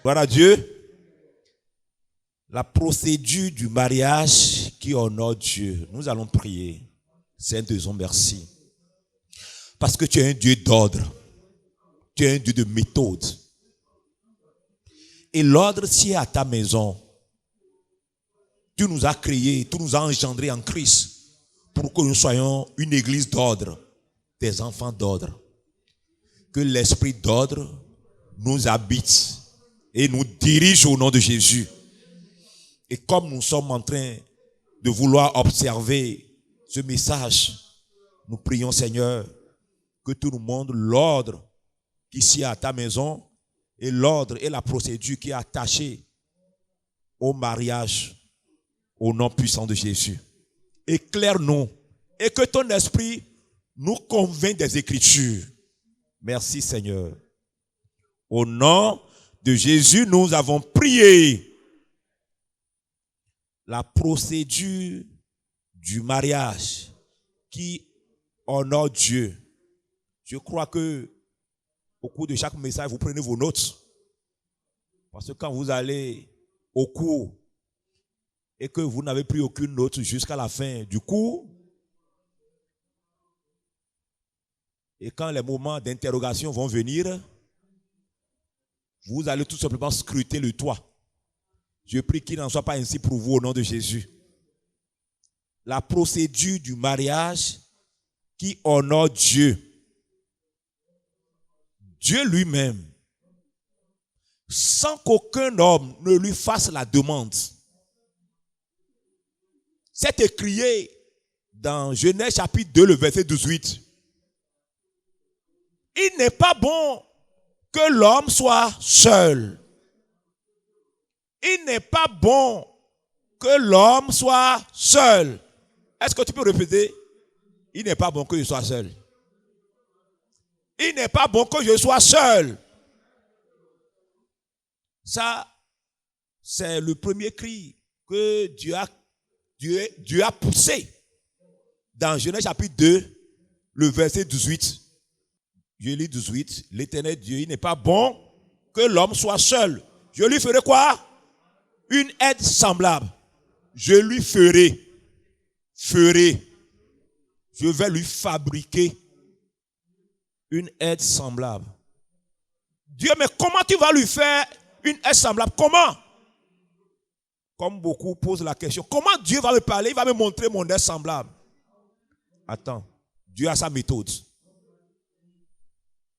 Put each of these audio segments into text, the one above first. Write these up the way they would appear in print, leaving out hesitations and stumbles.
Gloire à Dieu. La procédure du mariage qui honore Dieu. Nous allons prier. Saint-Dieu, merci. Parce que tu es un Dieu d'ordre. Tu es un Dieu de méthode. Et l'ordre, si est à ta maison. Tu nous as créés, tu nous as engendrés en Christ pour que nous soyons une église d'ordre, des enfants d'ordre. Que l'esprit d'ordre nous habite et nous dirige au nom de Jésus. Et comme nous sommes en train de vouloir observer ce message, nous prions, Seigneur, que tout le monde, l'ordre qui est à ta maison et l'ordre et la procédure qui est attachée au mariage, au nom puissant de Jésus. Éclaire-nous et que ton esprit nous convainc des Écritures. Merci, Seigneur. Au nom de Jésus, nous avons prié. La procédure du mariage qui honore Dieu. Je crois que au cours de chaque message, vous prenez vos notes. Parce que quand vous allez au cours et que vous n'avez pris aucune note jusqu'à la fin du cours, et quand les moments d'interrogation vont venir, vous allez tout simplement scruter le toit. Je prie qu'il n'en soit pas ainsi pour vous au nom de Jésus. La procédure du mariage qui honore Dieu. Dieu lui-même, sans qu'aucun homme ne lui fasse la demande. C'est écrit dans Genèse chapitre 2, le verset 18. Il n'est pas bon que l'homme soit seul. Il n'est pas bon que l'homme soit seul. Est-ce que tu peux répéter? Il n'est pas bon que je sois seul. Il n'est pas bon que je sois seul. Ça, c'est le premier cri que Dieu a poussé dans Genèse chapitre 2, le verset 18. Je lis 18. L'Éternel Dieu, il n'est pas bon que l'homme soit seul. Je lui ferai quoi? Une aide semblable. Je lui ferai. Je vais lui fabriquer une aide semblable. Dieu, mais comment tu vas lui faire une aide semblable? Comment? Comme beaucoup posent la question, comment Dieu va me parler? Il va me montrer mon aide semblable. Attends, Dieu a sa méthode.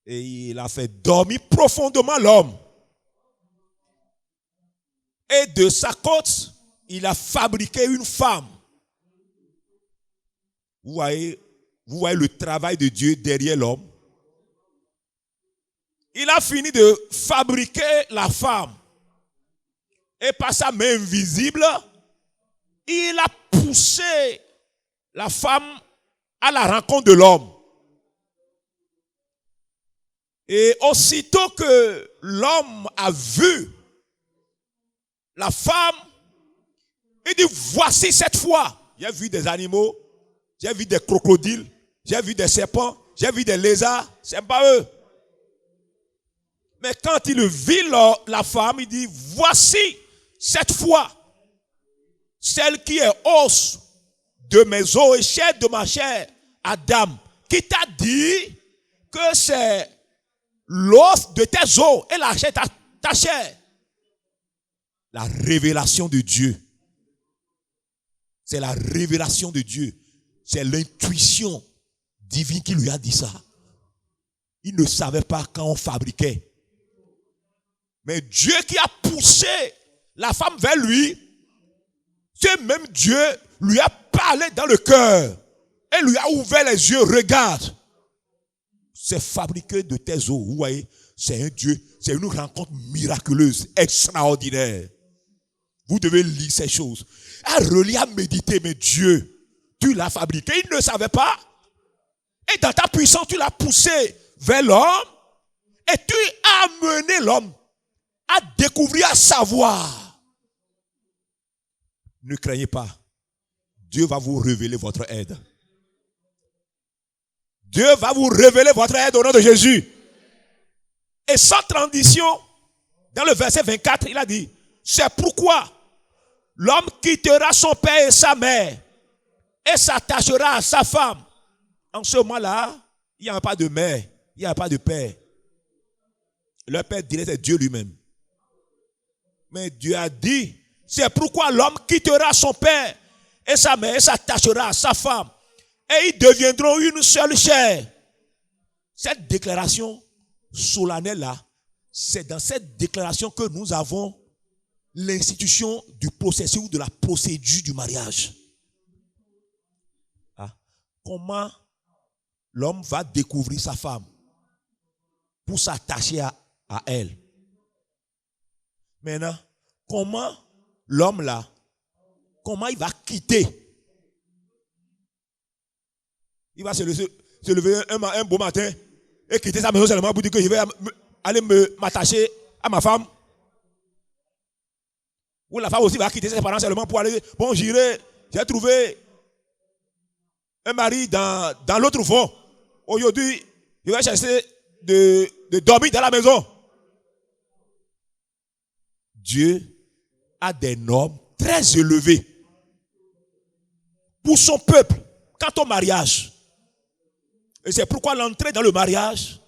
Et il a fait dormir profondément l'homme. Et de sa côte, il a fabriqué une femme. Vous voyez le travail de Dieu derrière l'homme. Il a fini de fabriquer la femme. Et par sa main invisible, il a poussé la femme à la rencontre de l'homme. Et aussitôt que l'homme a vu la femme, il dit, voici cette fois. J'ai vu des animaux, j'ai vu des crocodiles, j'ai vu des serpents, j'ai vu des lézards, c'est pas eux. Mais quand il vit la femme, il dit, voici cette fois, celle qui est os de mes os et chair de ma chair, Adam, qui t'a dit que c'est l'os de tes os et la chair ta chair. La révélation de Dieu. C'est la révélation de Dieu. C'est l'intuition divine qui lui a dit ça. Il ne savait pas quand on fabriquait. Mais Dieu qui a poussé la femme vers lui, ce même Dieu lui a parlé dans le cœur et lui a ouvert les yeux. Regarde, c'est fabriqué de tes os. Vous voyez, c'est un Dieu, c'est une rencontre miraculeuse, extraordinaire. Vous devez lire ces choses. À relire, à méditer, mais Dieu, tu l'as fabriqué. Il ne savait pas. Et dans ta puissance, tu l'as poussé vers l'homme. Et tu as amené l'homme à découvrir, à savoir. Ne craignez pas. Dieu va vous révéler votre aide. Dieu va vous révéler votre aide au nom de Jésus. Et sans transition, Dans le verset 24, il a dit, c'est pourquoi l'homme quittera son père et sa mère et s'attachera à sa femme. En ce moment-là, il n'y a pas de mère, il n'y a pas de père. Le père direct, c'est Dieu lui-même. Mais Dieu a dit, c'est pourquoi l'homme quittera son père et sa mère et s'attachera à sa femme. Et ils deviendront une seule chair. Cette déclaration solennelle-là, c'est dans cette déclaration que nous avons l'institution du processus ou de la procédure du mariage. Ah. Comment l'homme va découvrir sa femme pour s'attacher à elle. Maintenant, comment l'homme là, comment il va quitter? Il va se lever un beau matin et quitter sa maison seulement pour dire que je vais aller m'attacher à ma femme. Ou la femme aussi va quitter ses parents seulement pour aller, bon, j'irai, j'ai trouvé un mari dans l'autre fond. Aujourd'hui, je vais chercher de dormir dans la maison. Dieu a des normes très élevées pour son peuple quant au mariage. Et c'est pourquoi l'entrée dans le mariage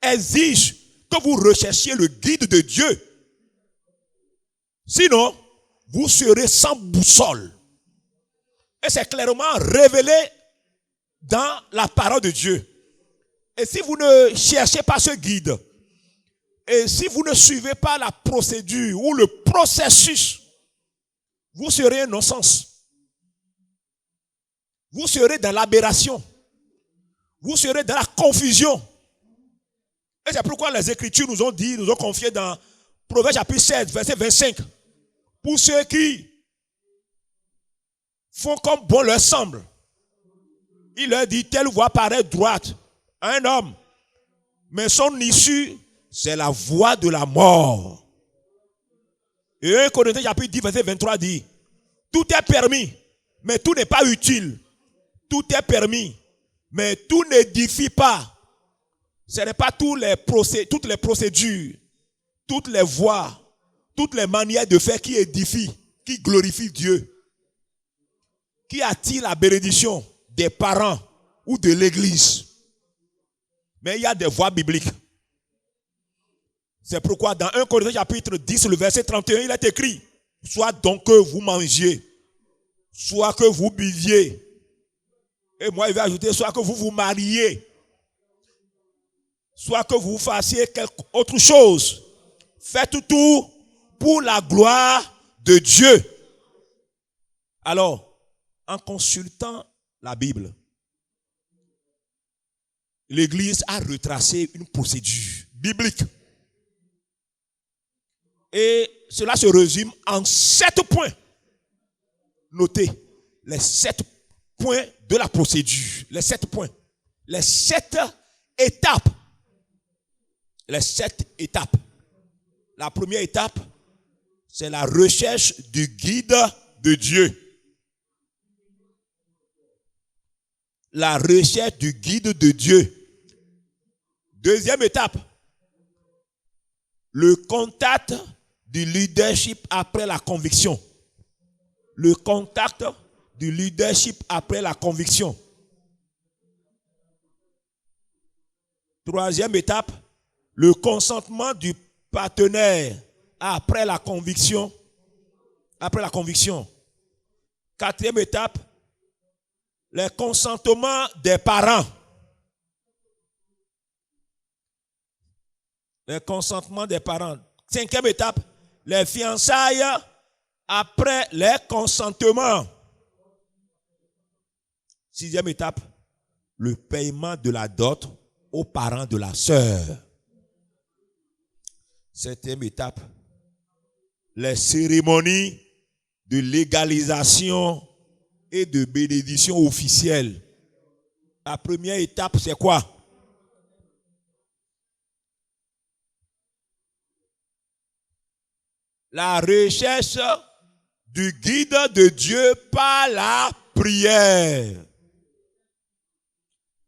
exige que vous recherchiez le guide de Dieu. Sinon, vous serez sans boussole. Et c'est clairement révélé dans la parole de Dieu. Et si vous ne cherchez pas ce guide, et si vous ne suivez pas la procédure ou le processus, vous serez un non-sens. Vous serez dans l'aberration. Vous serez dans la confusion. Et c'est pourquoi les Écritures nous ont dit, nous ont confié dans Proverbe chapitre 16, verset 25. Pour ceux qui font comme bon leur semble, il leur dit, telle voie paraît droite à un homme, mais son issue, c'est la voie de la mort. Et 1 Corinthiens chapitre 10, verset 23 dit, tout est permis, mais tout n'est pas utile. Tout est permis, mais tout n'édifie pas. Ce n'est pas toutes les procédures, toutes les voies, toutes les manières de faire qui édifient, qui glorifient Dieu, qui attirent la bénédiction des parents ou de l'église. Mais il y a des voies bibliques. C'est pourquoi dans 1 Corinthiens chapitre 10, le verset 31, il est écrit, soit donc que vous mangiez, soit que vous buviez. Et moi, il va ajouter, soit que vous vous mariez, soit que vous fassiez quelque autre chose. Faites tout pour la gloire de Dieu. Alors, en consultant la Bible, l'Église a retracé une procédure biblique. Et cela se résume en 7 points. Notez les 7 points de la procédure. Les 7 points. Les 7 étapes. Les 7 étapes. La première étape, c'est la recherche du guide de Dieu. La recherche du guide de Dieu. Deuxième étape, le contact du leadership après la conviction. Le contact du leadership après la conviction. Troisième étape, le consentement du partenaire après la conviction. Après la conviction. Quatrième étape, le consentement des parents. Le consentement des parents. Cinquième étape, les fiançailles après les consentements. Sixième étape, le paiement de la dot aux parents de la sœur. Septième étape, les cérémonies de légalisation et de bénédiction officielle. La première étape, c'est quoi? La recherche du guide de Dieu par la prière.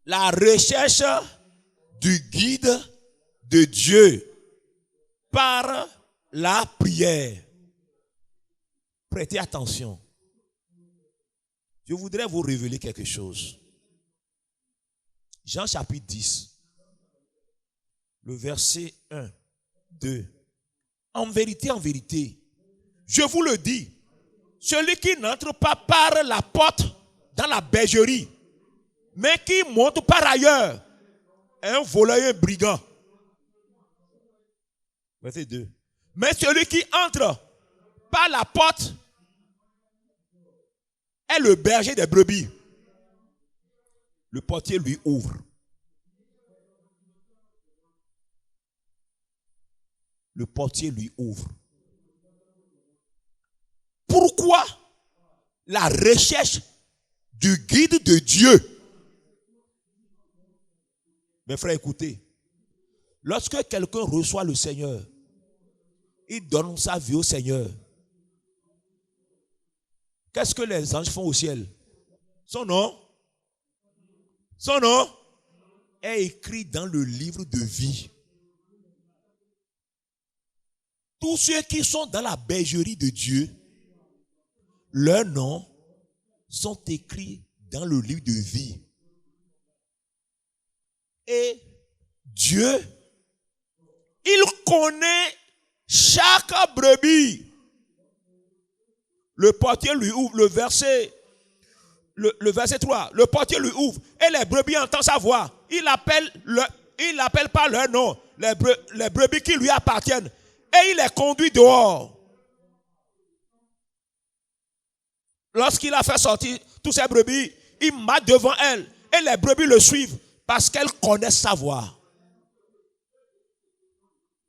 La recherche du guide de Dieu par la prière. Prêtez attention. Je voudrais vous révéler quelque chose. Jean chapitre 10, le verset 1, 2. En vérité, je vous le dis, celui qui n'entre pas par la porte dans la bergerie, mais qui monte par ailleurs, est un voleur et un brigand. Verset 2. Mais celui qui entre par la porte est le berger des brebis. Le portier lui ouvre. Le portier lui ouvre. Pourquoi la recherche du guide de Dieu? Mes frères, écoutez. Lorsque quelqu'un reçoit le Seigneur, il donne sa vie au Seigneur. Qu'est-ce que les anges font au ciel? Son nom est écrit dans le livre de vie. Tous ceux qui sont dans la bergerie de Dieu, leurs noms sont écrits dans le livre de vie. Et Dieu, il connaît chaque brebis. Le portier lui ouvre le verset 3. Le portier lui ouvre et les brebis entendent sa voix. Il appelle par leur nom les brebis qui lui appartiennent et il les conduit dehors. Lorsqu'il a fait sortir tous ces brebis, il marche devant elles et les brebis le suivent parce qu'elles connaissent sa voix.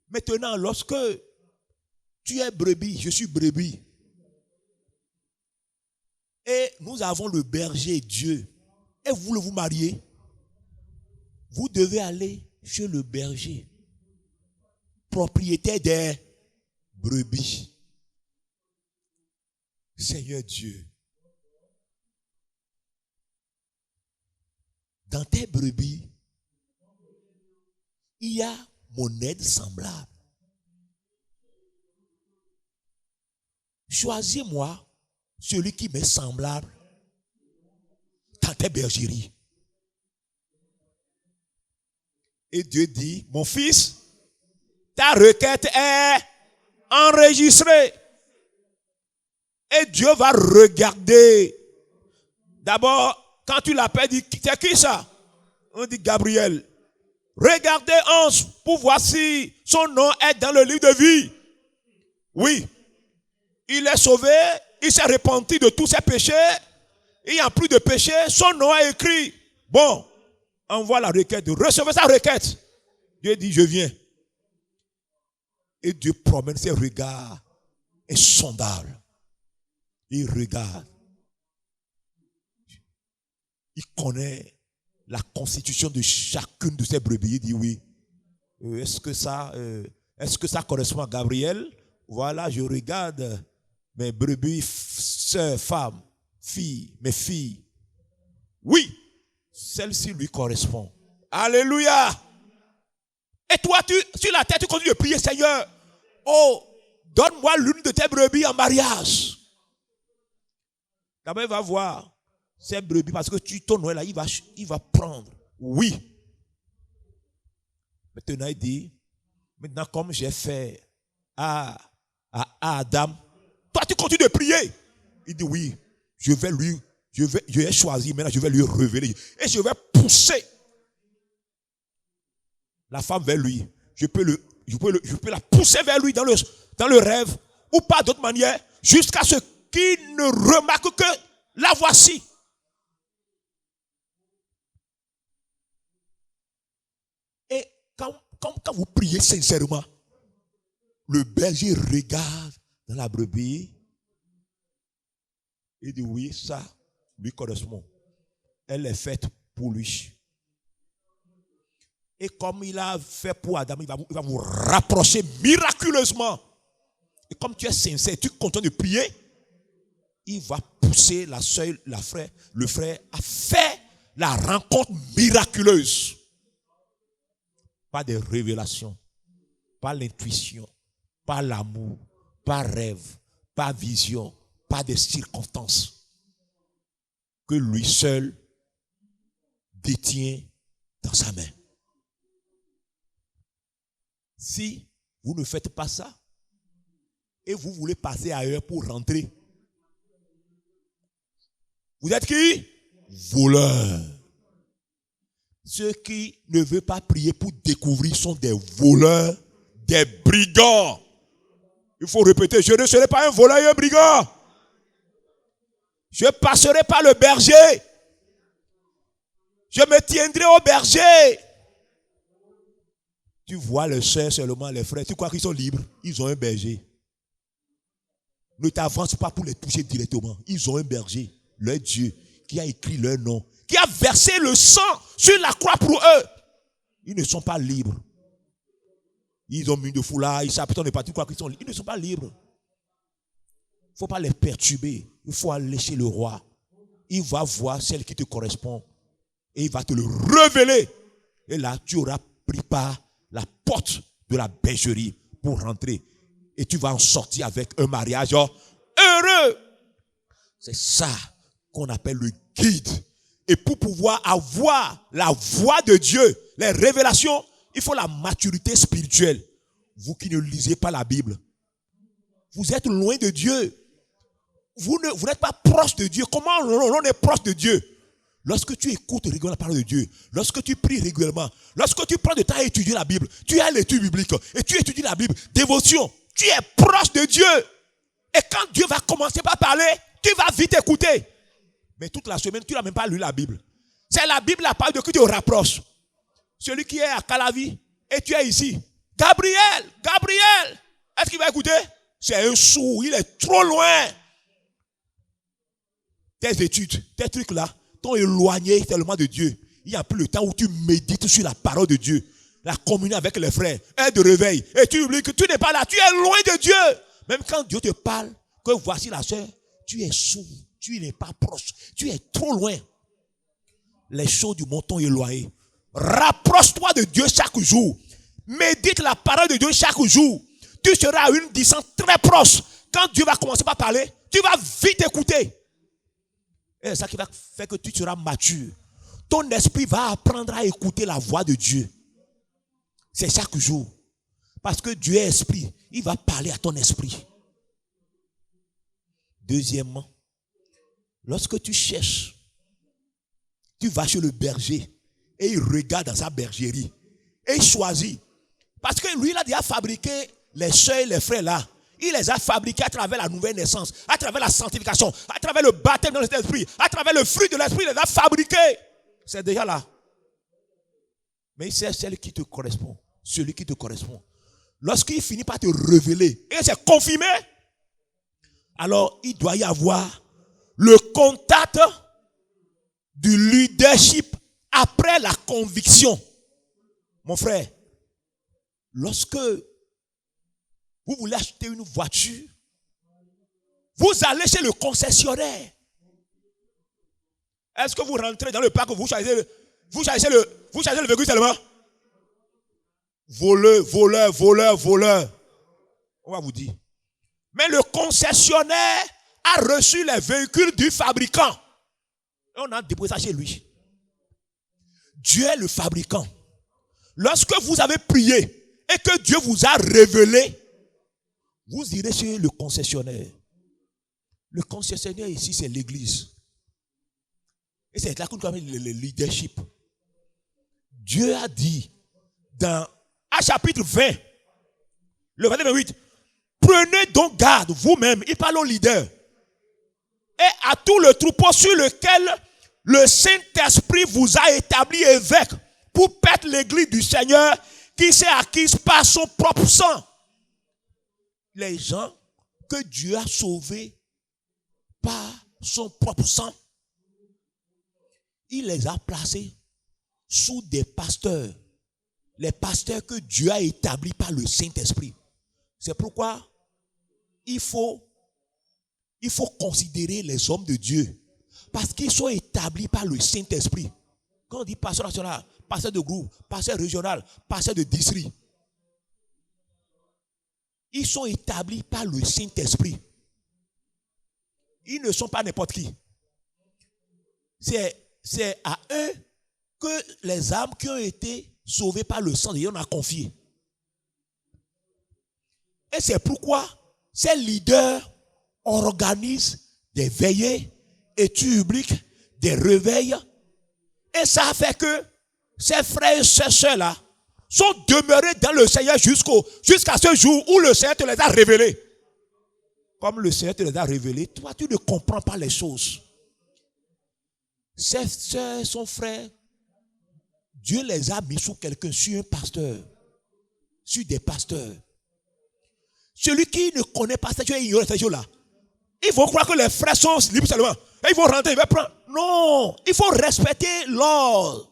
Maintenant, lorsque tu es brebis, je suis brebis, et nous avons le berger Dieu, et vous voulez vous marier, vous devez aller chez le berger, propriétaire des brebis. Seigneur Dieu, dans tes brebis, il y a mon aide semblable. Choisis-moi celui qui m'est semblable dans tes bergeries. Et Dieu dit, mon fils, ta requête est enregistrée. Et Dieu va regarder. D'abord, quand tu l'appelles, il dit, c'est qui ça? On dit Gabriel. Regardez Ange pour voir si son nom est dans le livre de vie. Oui. Il est sauvé, il s'est repenti de tous ses péchés. Il n'y a plus de péché, son nom est écrit. Bon, envoie la requête, recevez sa requête. Dieu dit, je viens. Et Dieu promène ses regards insondables. Il regarde. Il connaît la constitution de chacune de ces brebis. Il dit oui. Est-ce que ça correspond à Gabriel? Voilà, je regarde mes brebis, sœurs, femmes, filles, mes filles. Oui, celle-ci lui correspond. Alléluia. Et toi, sur la tête, tu continues de prier, Seigneur. Oh, donne-moi l'une de tes brebis en mariage. D'abord, il va voir ces brebis parce que ton Noël là, il va prendre. Oui. Maintenant, il dit, maintenant comme j'ai fait à Adam, toi tu continues de prier. Il dit oui, je vais choisir, maintenant je vais lui révéler. Et je vais pousser la femme vers lui. Je peux la pousser vers lui dans le rêve ou pas d'autre manière jusqu'à ce qu'il ne remarque que la voici. Et quand vous priez sincèrement, le berger regarde dans la brebis et dit oui, ça lui correspond. Elle est faite pour lui. Et comme il a fait pour Adam, il va vous rapprocher miraculeusement. Et comme tu es sincère, tu continues de prier, il va pousser la sœur, le frère à faire la rencontre miraculeuse. Pas des révélations, pas l'intuition, pas l'amour, pas rêve, pas vision, pas des circonstances que lui seul détient dans sa main. Si vous ne faites pas ça et vous voulez passer ailleurs pour rentrer, vous êtes qui? Voleurs. Ceux qui ne veulent pas prier pour découvrir sont des voleurs, des brigands. Il faut répéter, je ne serai pas un voleur et un brigand. Je ne passerai pas le berger. Je me tiendrai au berger. Tu vois les soeurs seulement, les frères, tu crois qu'ils sont libres? Ils ont un berger. Ne t'avance pas pour les toucher directement. Ils ont un berger, leur Dieu, qui a écrit leur nom, qui a versé le sang sur la croix pour eux. Ils ne sont pas libres. Ils ont mis de foulard, ils savent, on n'est pas tout quoi qu'ils sont libres. Ils ne sont pas libres. Il ne faut pas les perturber. Il faut aller chez le roi. Il va voir celle qui te correspond. Et il va te le révéler. Et là, tu auras pris par la porte de la bergerie pour rentrer. Et tu vas en sortir avec un mariage heureux. C'est ça qu'on appelle le guide. Et pour pouvoir avoir la voix de Dieu, les révélations, il faut la maturité spirituelle. Vous qui ne lisez pas la Bible, vous êtes loin de Dieu. Vous n'êtes pas proche de Dieu. Comment on est proche de Dieu? Lorsque tu écoutes régulièrement la parole de Dieu, lorsque tu pries régulièrement, lorsque tu prends le temps à étudier la Bible, tu as l'étude biblique et tu étudies la Bible, dévotion, tu es proche de Dieu. Et quand Dieu va commencer par parler, tu vas vite écouter. Mais toute la semaine, tu n'as même pas lu la Bible. C'est la Bible, la parole de qui te rapproche. Celui qui est à Calavi et tu es ici. Gabriel, est-ce qu'il va écouter? C'est un sourd, il est trop loin. Tes études, tes trucs là, t'ont éloigné tellement de Dieu. Il n'y a plus le temps où tu médites sur la parole de Dieu. La communion avec les frères, heure de réveil. Et tu oublies que tu n'es pas là, tu es loin de Dieu. Même quand Dieu te parle, que voici la sœur, tu es sourd, tu n'es pas proche, tu es trop loin. Les choses du monde t'ont éloigné. Rapproche-toi de Dieu chaque jour. Médite la parole de Dieu chaque jour. Tu seras à une distance très proche. Quand Dieu va commencer par parler, tu vas vite écouter. Et c'est ça qui va faire que tu seras mature. Ton esprit va apprendre à écouter la voix de Dieu. C'est chaque jour. Parce que Dieu est esprit. Il va parler à ton esprit. Deuxièmement, lorsque tu cherches, tu vas chez le berger et il regarde dans sa bergerie et il choisit. Parce que lui, il a déjà fabriqué les soeurs et les frères là. Il les a fabriqués à travers la nouvelle naissance, à travers la sanctification, à travers le baptême dans l'esprit, à travers le fruit de l'esprit, il les a fabriqués. C'est déjà là. Mais c'est celle qui te correspond, celui qui te correspond. Lorsqu'il finit par te révéler et c'est confirmé, alors il doit y avoir le contact du leadership après la conviction. Mon frère, lorsque vous voulez acheter une voiture, vous allez chez le concessionnaire. Est-ce que vous rentrez dans le parc, vous choisissez le véhicule seulement? Voleur. On va vous dire. Mais le concessionnaire a reçu les véhicules du fabricant. Et on a déposé ça chez lui. Dieu est le fabricant. Lorsque vous avez prié et que Dieu vous a révélé, vous irez chez le concessionnaire. Le concessionnaire ici, c'est l'église. Et c'est là qu'on appelle le leadership. Dieu a dit dans à chapitre 20, le verset 28, prenez donc garde vous-même, il parle au leader, et à tout le troupeau sur lequel le Saint-Esprit vous a établi évêque pour paître l'église du Seigneur qui s'est acquise par son propre sang. Les gens que Dieu a sauvés par son propre sang, il les a placés sous des pasteurs. Les pasteurs que Dieu a établis par le Saint-Esprit. C'est pourquoi il faut considérer les hommes de Dieu. Parce qu'ils sont établis par le Saint-Esprit. Quand on dit pasteur national, pasteur de groupe, pasteur régional, pasteur de district. ils sont établis par le Saint-Esprit. Ils ne sont pas n'importe qui. C'est à eux que les âmes qui ont été sauvées par le sang de Dieu, on a confié. Et c'est pourquoi ces leaders organisent des veillées, études bibliques, des réveils. Et ça a fait que ces frères et ces sœurs-là sont demeurés dans le Seigneur jusqu'à ce jour où le Seigneur te les a révélés. Comme le Seigneur te les a révélés, toi tu ne comprends pas les choses. Ces sœurs, son frère, Dieu les a mis sous quelqu'un, sur un pasteur, sur des pasteurs. Celui qui ne connaît pas ça, tu vas ignorer ces choses-là. Ils vont croire que les frères sont libres seulement. Et ils vont rentrer, ils vont prendre. Non, il faut respecter l'ordre.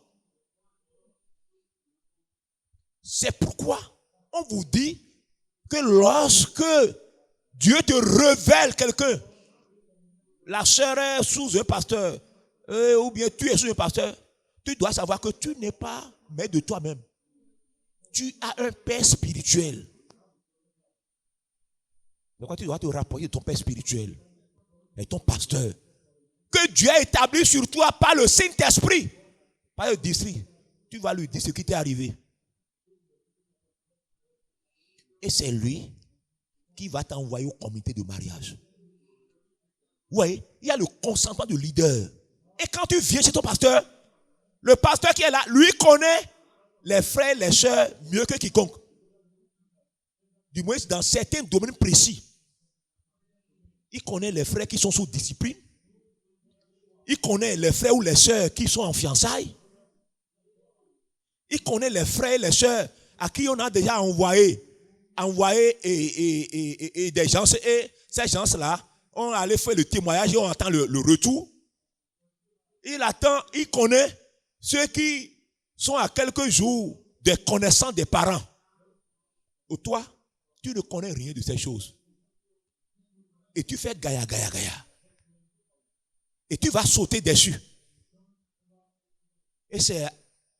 C'est pourquoi on vous dit que lorsque Dieu te révèle quelqu'un, la sœur est sous un pasteur, ou bien tu es sous un pasteur, tu dois savoir que tu n'es pas maître de toi-même. Tu as un père spirituel. Donc tu dois te rapprocher de ton père spirituel et ton pasteur. Que Dieu a établi sur toi par le Saint-Esprit, par le district. Tu vas lui dire ce qui t'est arrivé. Et c'est lui qui va t'envoyer au comité de mariage. Vous voyez, il y a le consentement du leader. Et quand tu viens chez ton pasteur, le pasteur qui est là, lui connaît les frères, les sœurs mieux que quiconque. Du moins dans certains domaines précis. Il connaît les frères qui sont sous discipline. Il connaît les frères ou les sœurs qui sont en fiançailles. Il connaît les frères et les sœurs à qui on a déjà envoyé des gens. Et ces gens-là, on allait faire le témoignage et on attend le retour. Il attend, il connaît ceux qui sont à quelques jours des connaissances des parents. Ou toi, tu ne connais rien de ces choses. Et tu fais gaïa. Et tu vas sauter dessus. Et c'est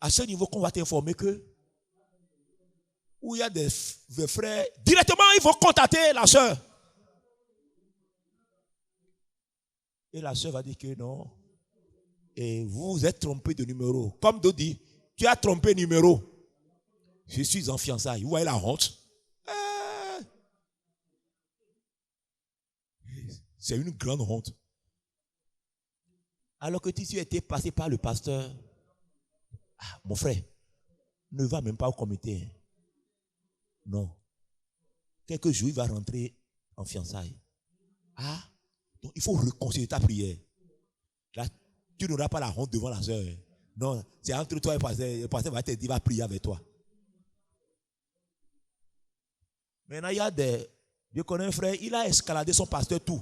à ce niveau qu'on va t'informer que où il y a des frères, directement ils vont contacter la sœur. Et la sœur va dire que non. Et vous vous êtes trompé de numéro. Comme d'autres disent, tu as trompé numéro. Je suis en fiançailles. Vous voyez la honte? C'est une grande honte. Alors que tu as été passé par le pasteur, mon frère, ne va même pas au comité. Non. Quelques jours, il va rentrer en fiançailles. Donc il faut reconsidérer ta prière. Là, tu n'auras pas la honte devant la soeur. Non, c'est entre toi et le pasteur va te dire, il va prier avec toi. Maintenant, il y a je connais un frère, il a escaladé son pasteur tout.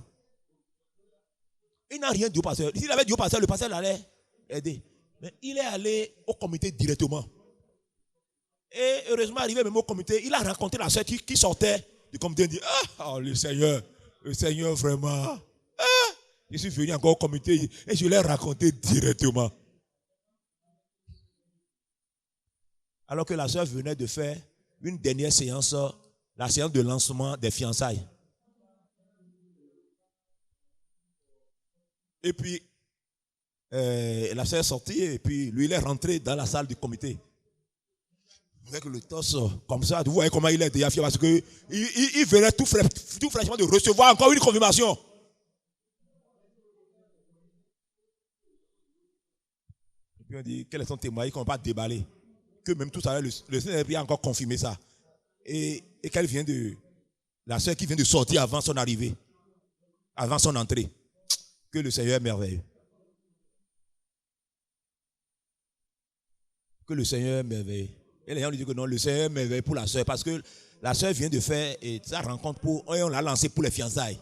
Il n'a rien dit au pasteur. S'il avait dit au pasteur, le pasteur l'allait aider. Mais il est allé au comité directement. Et heureusement, arrivé même au comité, il a rencontré la soeur qui sortait du comité et dit, le Seigneur vraiment. Je suis venu encore au comité et je l'ai raconté directement. Alors que la soeur venait de faire une dernière séance, la séance de lancement des fiançailles. Et puis, la soeur est sortie et puis lui, il est rentré dans la salle du comité. Avec le torse comme ça, vous voyez comment il est déjà fier parce qu'il venait tout fraîchement de recevoir encore une confirmation. Et puis on dit, quel est son témoignage qu'on ne va pas déballer? Que même tout à l'heure, le Seigneur a encore confirmé ça. Et qu'elle vient la soeur qui vient de sortir avant son arrivée, avant son entrée. Que le Seigneur est merveilleux. Que le Seigneur est merveilleux. Et les gens lui disent que non, le Seigneur est merveilleux pour la soeur parce que la soeur vient de faire sa rencontre et on l'a lancé pour les fiançailles.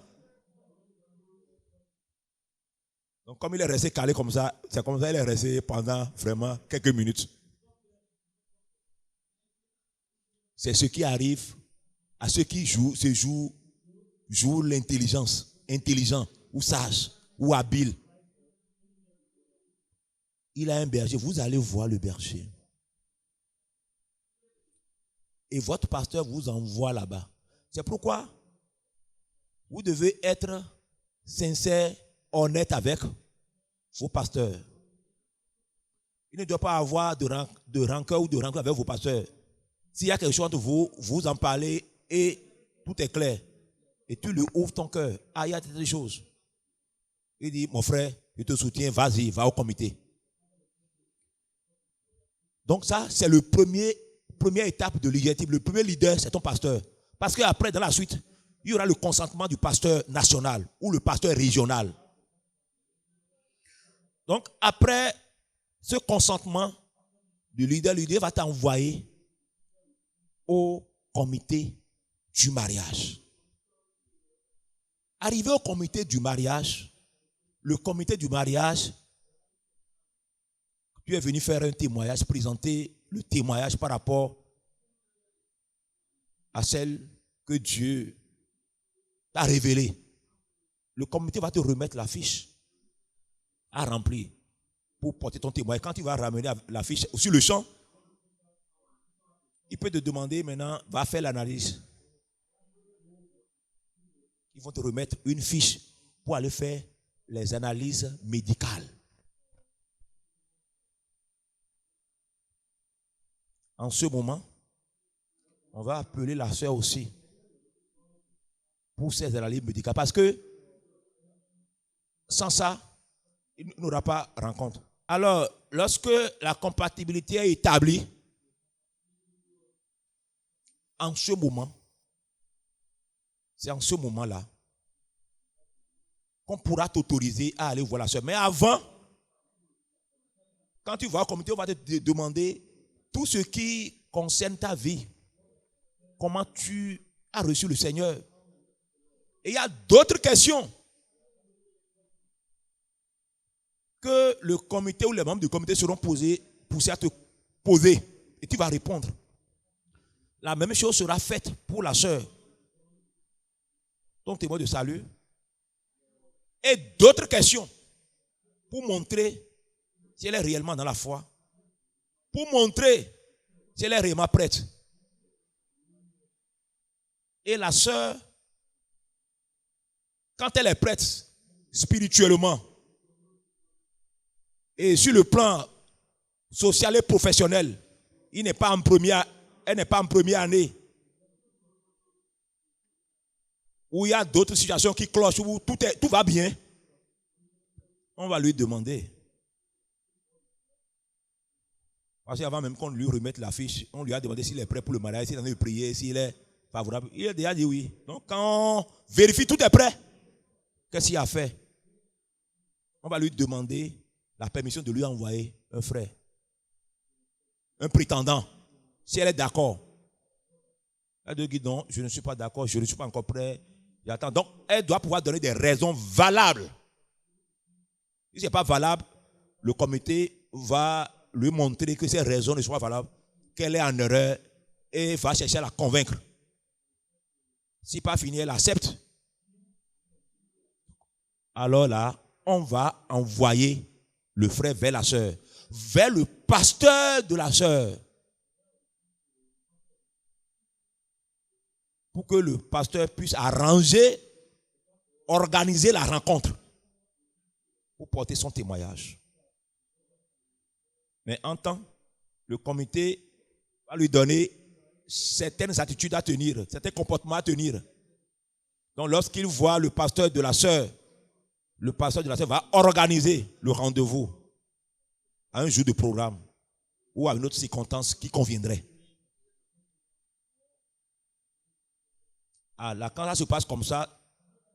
Donc comme il est resté calé comme ça, c'est comme ça qu'il est resté pendant vraiment quelques minutes. C'est ce qui arrive à ceux qui jouent l'intelligence, intelligent ou sage ou habile. Il a un berger, vous allez voir le berger. Et votre pasteur vous envoie là-bas. C'est pourquoi vous devez être sincère, honnête avec vos pasteurs. Il ne doit pas avoir de rancœur ou de rancœur avec vos pasteurs. S'il y a quelque chose entre vous, vous en parlez et tout est clair. Et tu lui ouvres ton cœur. Ah, il y a des choses. Il dit, mon frère, je te soutiens, vas-y, va au comité. Donc ça, c'est le première étape de leadership. Le premier leader, c'est ton pasteur. Parce qu'après, dans la suite, il y aura le consentement du pasteur national ou le pasteur régional. Donc, après ce consentement du leader va t'envoyer au comité du mariage. Arrivé au comité du mariage, le comité du mariage, tu es venu faire un témoignage, présenter le témoignage par rapport à celle que Dieu t'a révélée. Le comité va te remettre la fiche à remplir pour porter ton témoignage. Quand tu vas ramener la fiche sur le champ, il peut te demander maintenant, va faire l'analyse. Ils vont te remettre une fiche pour aller faire les analyses médicales. En ce moment, on va appeler la sœur aussi pour ces analyses médicales. Parce que sans ça, il n'aura pas rencontre. Alors, lorsque la compatibilité est établie, en ce moment, c'est en ce moment-là qu'on pourra t'autoriser à aller voir la sœur. Mais avant, quand tu vas au comité, on va te demander tout ce qui concerne ta vie. Comment tu as reçu le Seigneur. Et il y a d'autres questions que le comité ou les membres du comité seront poussés à te poser. Et tu vas répondre. La même chose sera faite pour la sœur. Ton témoin de salut. Et d'autres questions pour montrer si elle est réellement dans la foi. Pour montrer si elle est réellement prête. Et la sœur, quand elle est prête spirituellement et sur le plan social et professionnel, elle n'est pas en première année, où il y a d'autres situations qui clochent, où tout va bien, on va lui demander. Parce qu'avant même qu'on lui remette la fiche, on lui a demandé s'il est prêt pour le mariage, s'il a envie de prier, s'il est favorable. Il a déjà dit oui. Donc quand on vérifie tout est prêt, qu'est-ce qu'il a fait? On va lui demander la permission de lui envoyer un frère, un prétendant, si elle est d'accord. Elle dit non, je ne suis pas d'accord, je ne suis pas encore prêt. J'attends. Donc elle doit pouvoir donner des raisons valables. Si ce n'est pas valable, le comité va lui montrer que ces raisons ne sont pas valables, qu'elle est en erreur et va chercher à la convaincre. Si pas fini, elle accepte. Alors là, on va envoyer le frère vers la sœur, vers le pasteur de la sœur, pour que le pasteur puisse arranger, organiser la rencontre pour porter son témoignage. Mais en temps, le comité va lui donner certaines attitudes à tenir, certains comportements à tenir. Donc lorsqu'il voit le pasteur de la sœur va organiser le rendez-vous à un jour de programme ou à une autre circonstance qui conviendrait. Ah, là, quand ça se passe comme ça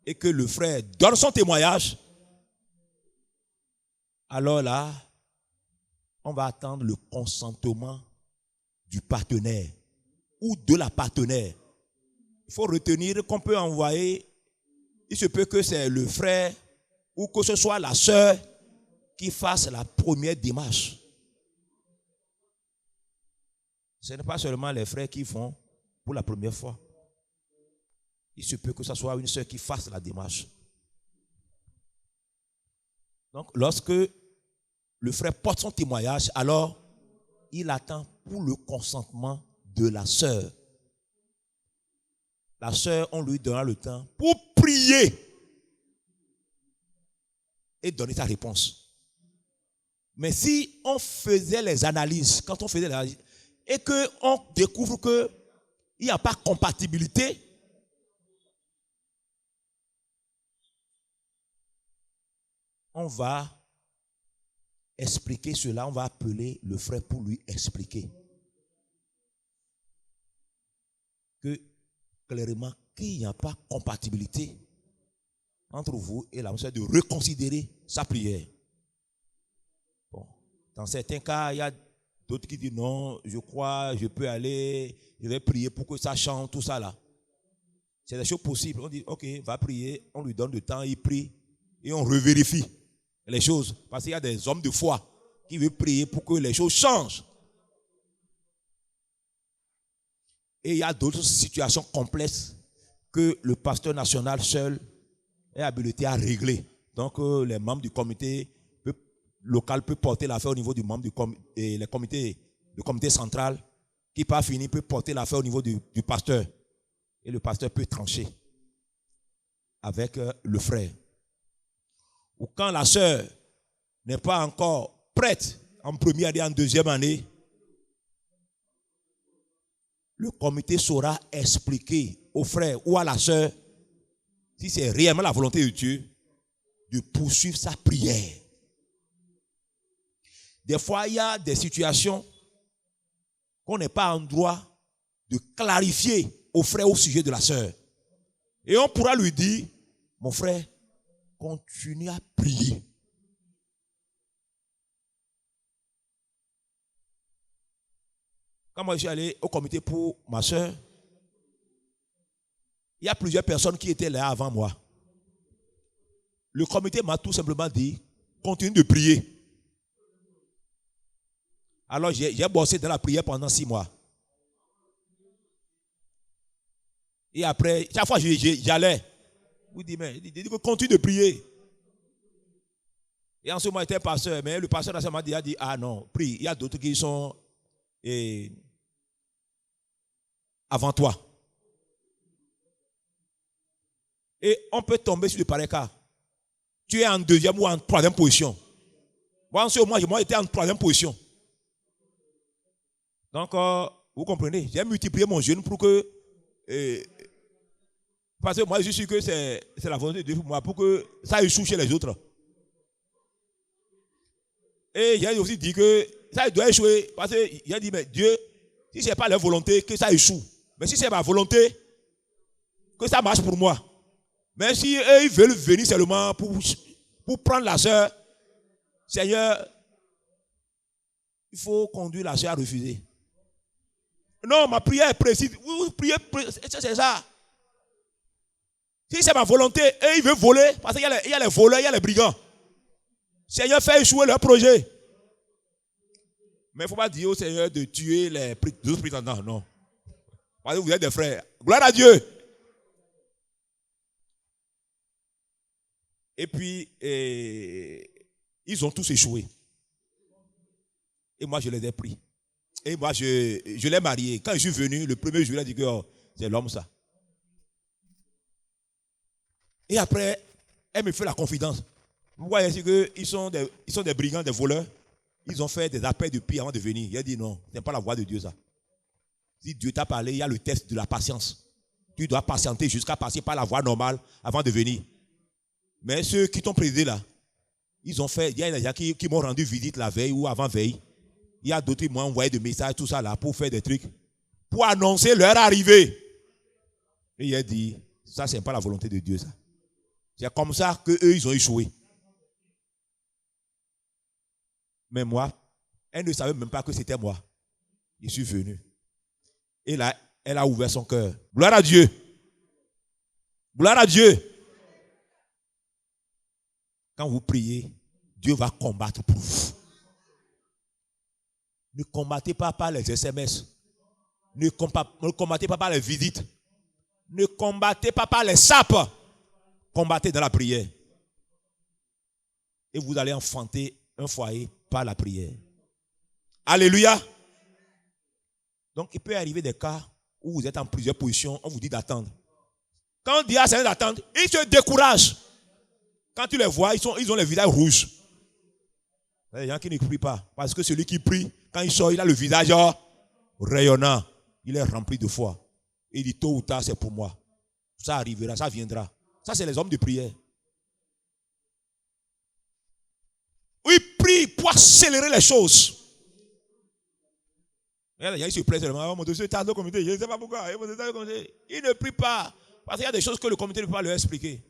et que le frère donne son témoignage, alors là, on va attendre le consentement du partenaire ou de la partenaire. Il faut retenir qu'on peut envoyer, il se peut que c'est le frère ou que ce soit la sœur qui fasse la première démarche. Ce n'est pas seulement les frères qui font pour la première fois. Il se peut que ce soit une sœur qui fasse la démarche. Donc, lorsque le frère porte son témoignage, alors il attend pour le consentement de la sœur. la sœur, on lui donnera le temps pour prier et donner sa réponse. Mais si on faisait les analyses, quand on faisait les analyses, et qu'on découvre qu'il n'y a pas compatibilité, on va expliquer cela, on va appeler le frère pour lui expliquer que clairement qu'il n'y a pas compatibilité entre vous et la sœur, de reconsidérer sa prière. Bon, dans certains cas, il y a d'autres qui disent non, je crois, je peux aller, je vais prier pour que ça chante, tout ça là. C'est des choses possibles. On dit, ok, va prier, on lui donne le temps, il prie et on revérifie les choses. Parce qu'il y a des hommes de foi qui veulent prier pour que les choses changent. Et il y a d'autres situations complexes que le pasteur national seul est habilité à régler. Donc les membres du comité local peuvent porter l'affaire au niveau du membre le comité central, qui pas fini peut porter l'affaire au niveau du pasteur. Et le pasteur peut trancher avec le frère. Ou quand la sœur n'est pas encore prête en première et en deuxième année, le comité saura expliquer au frère ou à la sœur si c'est réellement la volonté de Dieu de poursuivre sa prière. Des fois, il y a des situations qu'on n'est pas en droit de clarifier au frère au sujet de la sœur. Et on pourra lui dire, mon frère, continue à prier. Quand moi je suis allé au comité pour ma sœur, il y a plusieurs personnes qui étaient là avant moi. Le comité m'a tout simplement dit, continue de prier. Alors j'ai bossé dans la prière pendant 6 mois. Et après, chaque fois j'allais, vous dites, mais il dit que continue de prier. Et en ce moment, j'étais pasteur, mais le pasteur m'a dit, ah non, prie. Il y a d'autres qui sont avant toi. Et on peut tomber sur de pareils cas. Tu es en deuxième ou en troisième position. Moi, en ce moment, j'étais en troisième position. Donc, vous comprenez, j'ai multiplié mon jeûne pour que... parce que moi, je suis sûr que c'est la volonté de Dieu pour moi, pour que ça échoue chez les autres. Et j'ai aussi dit que ça doit échouer, parce que j'ai dit, mais Dieu, si ce n'est pas leur volonté, que ça échoue. Mais si c'est ma volonté, que ça marche pour moi. Mais si eux, ils veulent venir seulement pour prendre la sœur, Seigneur, il faut conduire la sœur à refuser. Non, ma prière est précise. Vous priez, c'est ça. Si c'est ma volonté, eux, ils veulent voler, parce qu'il y a les voleurs, il y a les brigands. Seigneur, fais échouer leur projet. Mais il ne faut pas dire au Seigneur de tuer les autres prétendants, non. Parce que vous êtes des frères. Gloire à Dieu. Et puis, ils ont tous échoué. Et moi, je les ai pris. Et moi, je l'ai marié. Quand je suis venu, le premier jour, il a dit que oh, c'est l'homme, ça. Et après, elle me fait la confidence. Vous voyez qu'ils sont des brigands, des voleurs. Ils ont fait des appels de pied avant de venir. Il a dit non, ce n'est pas la voix de Dieu, ça. Si Dieu t'a parlé, il y a le test de la patience. Tu dois patienter jusqu'à passer par la voie normale avant de venir. Mais ceux qui t'ont présidé là, ils ont fait, il y a des gens qui m'ont rendu visite la veille ou avant-veille. Il y a d'autres qui m'ont envoyé des messages, tout ça là, pour faire des trucs, pour annoncer leur arrivée. Et il a dit, ça c'est pas la volonté de Dieu, ça. C'est comme ça qu'eux, ils ont échoué. Mais moi, elle ne savait même pas que c'était moi. Je suis venu. Et là, elle a ouvert son cœur. Gloire à Dieu. Gloire à Dieu. Quand vous priez, Dieu va combattre pour vous. Ne combattez pas par les SMS. Ne combattez pas par les visites. Ne combattez pas par les sapes. Combattez dans la prière. Et vous allez enfanter un foyer par la prière. Alléluia. Donc il peut arriver des cas où vous êtes en plusieurs positions, on vous dit d'attendre. Quand on dit à certains d'attendre, ils se découragent. Quand tu les vois, ils ont les visages rouges. Il y a des gens qui ne prient pas. Parce que celui qui prie, quand il sort, il a le visage rayonnant. Il est rempli de foi. Il dit tôt ou tard, c'est pour moi. Ça arrivera, ça viendra. Ça, c'est les hommes de prière. Ils prient pour accélérer les choses. Il se plaît seulement. Mon dossier est dans le comité. Je ne sais pas pourquoi. Il ne prie pas. Parce qu'il y a des choses que le comité ne peut pas leur expliquer.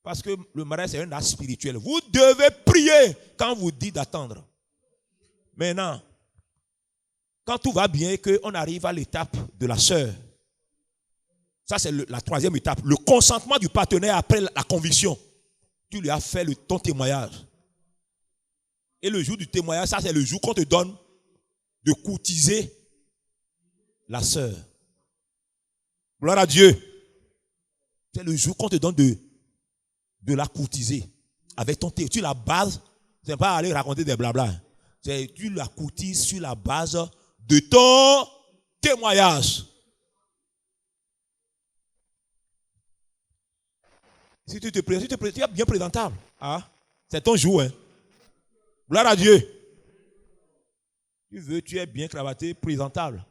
Parce que le mariage, c'est un acte spirituel. Vous devez prier quand vous dites d'attendre. Maintenant, quand tout va bien et qu'on arrive à l'étape de la sœur, ça c'est la troisième étape, le consentement du partenaire après la conviction. Tu lui as fait ton témoignage. Et le jour du témoignage, ça c'est le jour qu'on te donne de courtiser la sœur. Gloire à Dieu. C'est le jour qu'on te donne de la courtiser. Avec ton témoignage. Tu la bases, c'est pas aller raconter des blabla. Tu la courtises sur la base de ton témoignage. Si tu te présentes, tu es bien présentable. Ah, c'est ton jour. Hein. Gloire à Dieu. Tu es bien cravaté, présentable.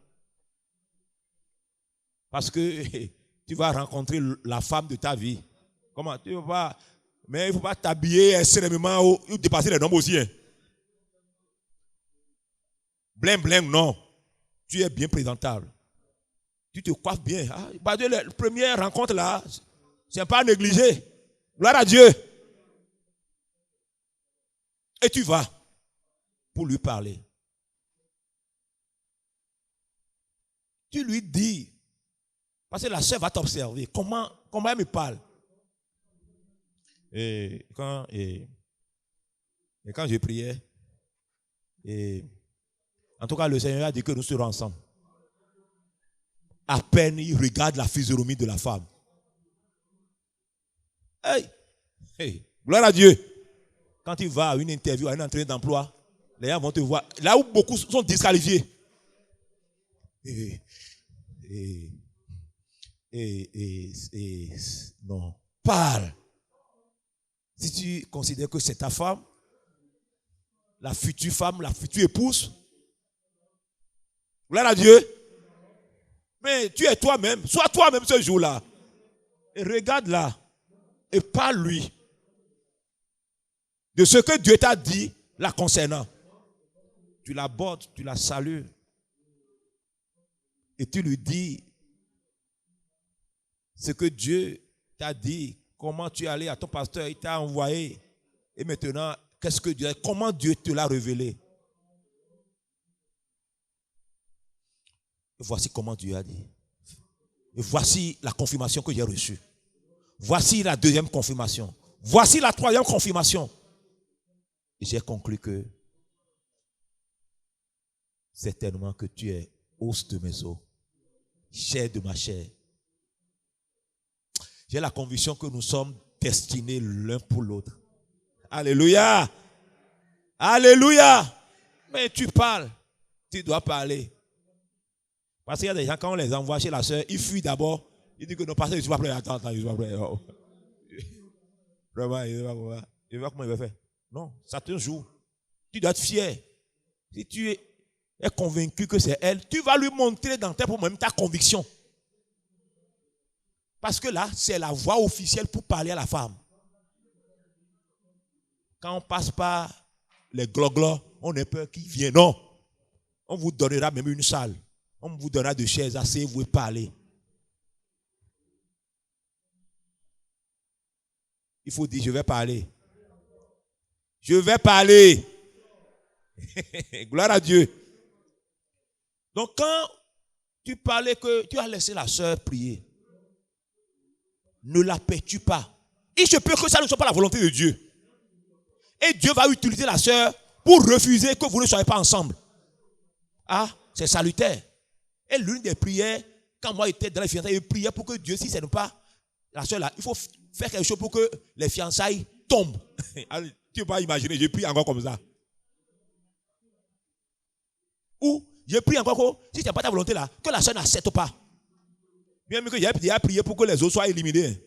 Parce que tu vas rencontrer la femme de ta vie. Comment? Tu vas pas, mais il ne faut pas t'habiller extrêmement ou dépasser les normes aussi. Hein. Bling, bling, non. Tu es bien présentable. Tu te coiffes bien. Ah, la première rencontre là, c'est pas négligé. Gloire à Dieu. Et tu vas pour lui parler. Tu lui dis, parce que la sœur va t'observer, comment elle me parle. Et quand je priais, en tout cas le Seigneur a dit que nous serons ensemble. À peine il regarde la physionomie de la femme. Hey, gloire à Dieu. Quand tu vas à une interview, à une entrée d'emploi, les gens vont te voir. Là où beaucoup sont disqualifiés. Non. Parle. Si tu considères que c'est ta femme, la future épouse, gloire à Dieu. Mais tu es toi-même. Sois toi-même ce jour-là. Et regarde-la. Et parle-lui de ce que Dieu t'a dit la concernant. Tu l'abordes, tu la salues. Et tu lui dis ce que Dieu t'a dit. Comment tu es allé à ton pasteur, il t'a envoyé. Et maintenant, qu'est-ce que Dieu a dit? Comment Dieu te l'a révélé? Et voici comment Dieu a dit. Et voici la confirmation que j'ai reçue. Voici la deuxième confirmation. Voici la troisième confirmation. Et j'ai conclu que certainement que tu es os de mes os, chair de ma chair. J'ai la conviction que nous sommes destinés l'un pour l'autre. Alléluia. Alléluia. Mais tu parles. Tu dois parler. Parce qu'il y a des gens, quand on les envoie chez la sœur, ils fuient d'abord. Ils disent que non, pasteur, je ne suis pas prêt. Attends, je ne suis pas prêt. Oh. Vraiment, il va comment il va faire. Non, ça te joue. Tu dois être fier. Si tu es convaincu que c'est elle, tu vas lui montrer dans tes propres même ta conviction. Parce que là, c'est la voie officielle pour parler à la femme. Quand on passe par les gloglos, on a peur qu'il vienne. Non. On vous donnera même une salle. On vous donnera des chaises assez, vous pouvez parler. Il faut dire, je vais parler. Je vais parler. Gloire à Dieu. Donc quand tu parlais que tu as laissé la sœur prier, ne la perturbe pas. Il se peut que ça ne soit pas la volonté de Dieu. Et Dieu va utiliser la sœur pour refuser que vous ne soyez pas ensemble. Ah, c'est salutaire. Et l'une des prières, quand moi j'étais dans les fiançailles, je priais pour que Dieu, si ce n'est pas la sœur là, il faut faire quelque chose pour que les fiançailles tombent. Tu ne peux pas imaginer, je prie encore comme ça. Ou je prie encore que, si ce n'est pas ta volonté là, que la sœur n'accepte pas. Bien mieux que j'ai déjà prié pour que les autres soient éliminés.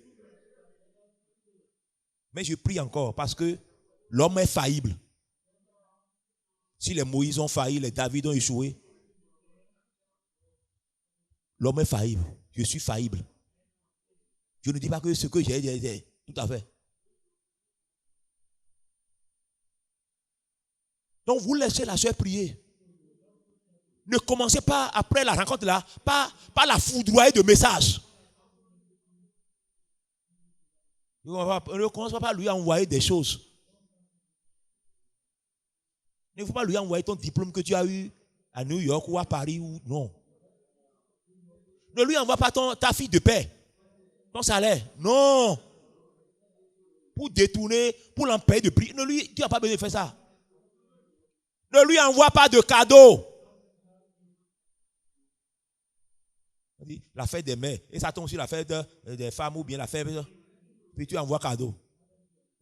Mais je prie encore parce que l'homme est faillible. Si les Moïse ont failli, les David ont échoué. L'homme est faillible. Je suis faillible. Je ne dis pas que ce que j'ai, tout à fait. Donc vous laissez la soeur prier. Ne commencez pas après la rencontre là, pas la foudroyer de messages. Ne commencez pas à lui envoyer des choses. Il ne faut pas lui envoyer ton diplôme que tu as eu à New York ou à Paris ou non. Ne lui envoie pas ta fille de paix, ton salaire. Non. Pour détourner, pour l'empêcher de prier. Tu n'as pas besoin de faire ça. Ne lui envoie pas de cadeaux. La fête des mères. Et ça tombe sur la fête des femmes ou bien la fête. Puis tu envoies cadeau.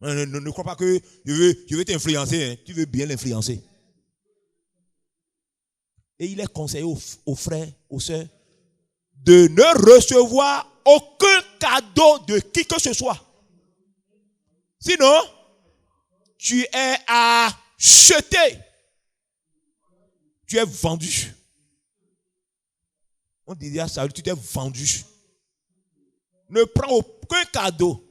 Ne crois pas que je veux t'influencer. Hein. Tu veux bien l'influencer. Et il est conseillé aux frères, aux sœurs, de ne recevoir aucun cadeau de qui que ce soit. Sinon, tu es acheté. Tu es vendu. On dirait ça, tu t'es vendu. Ne prends aucun cadeau.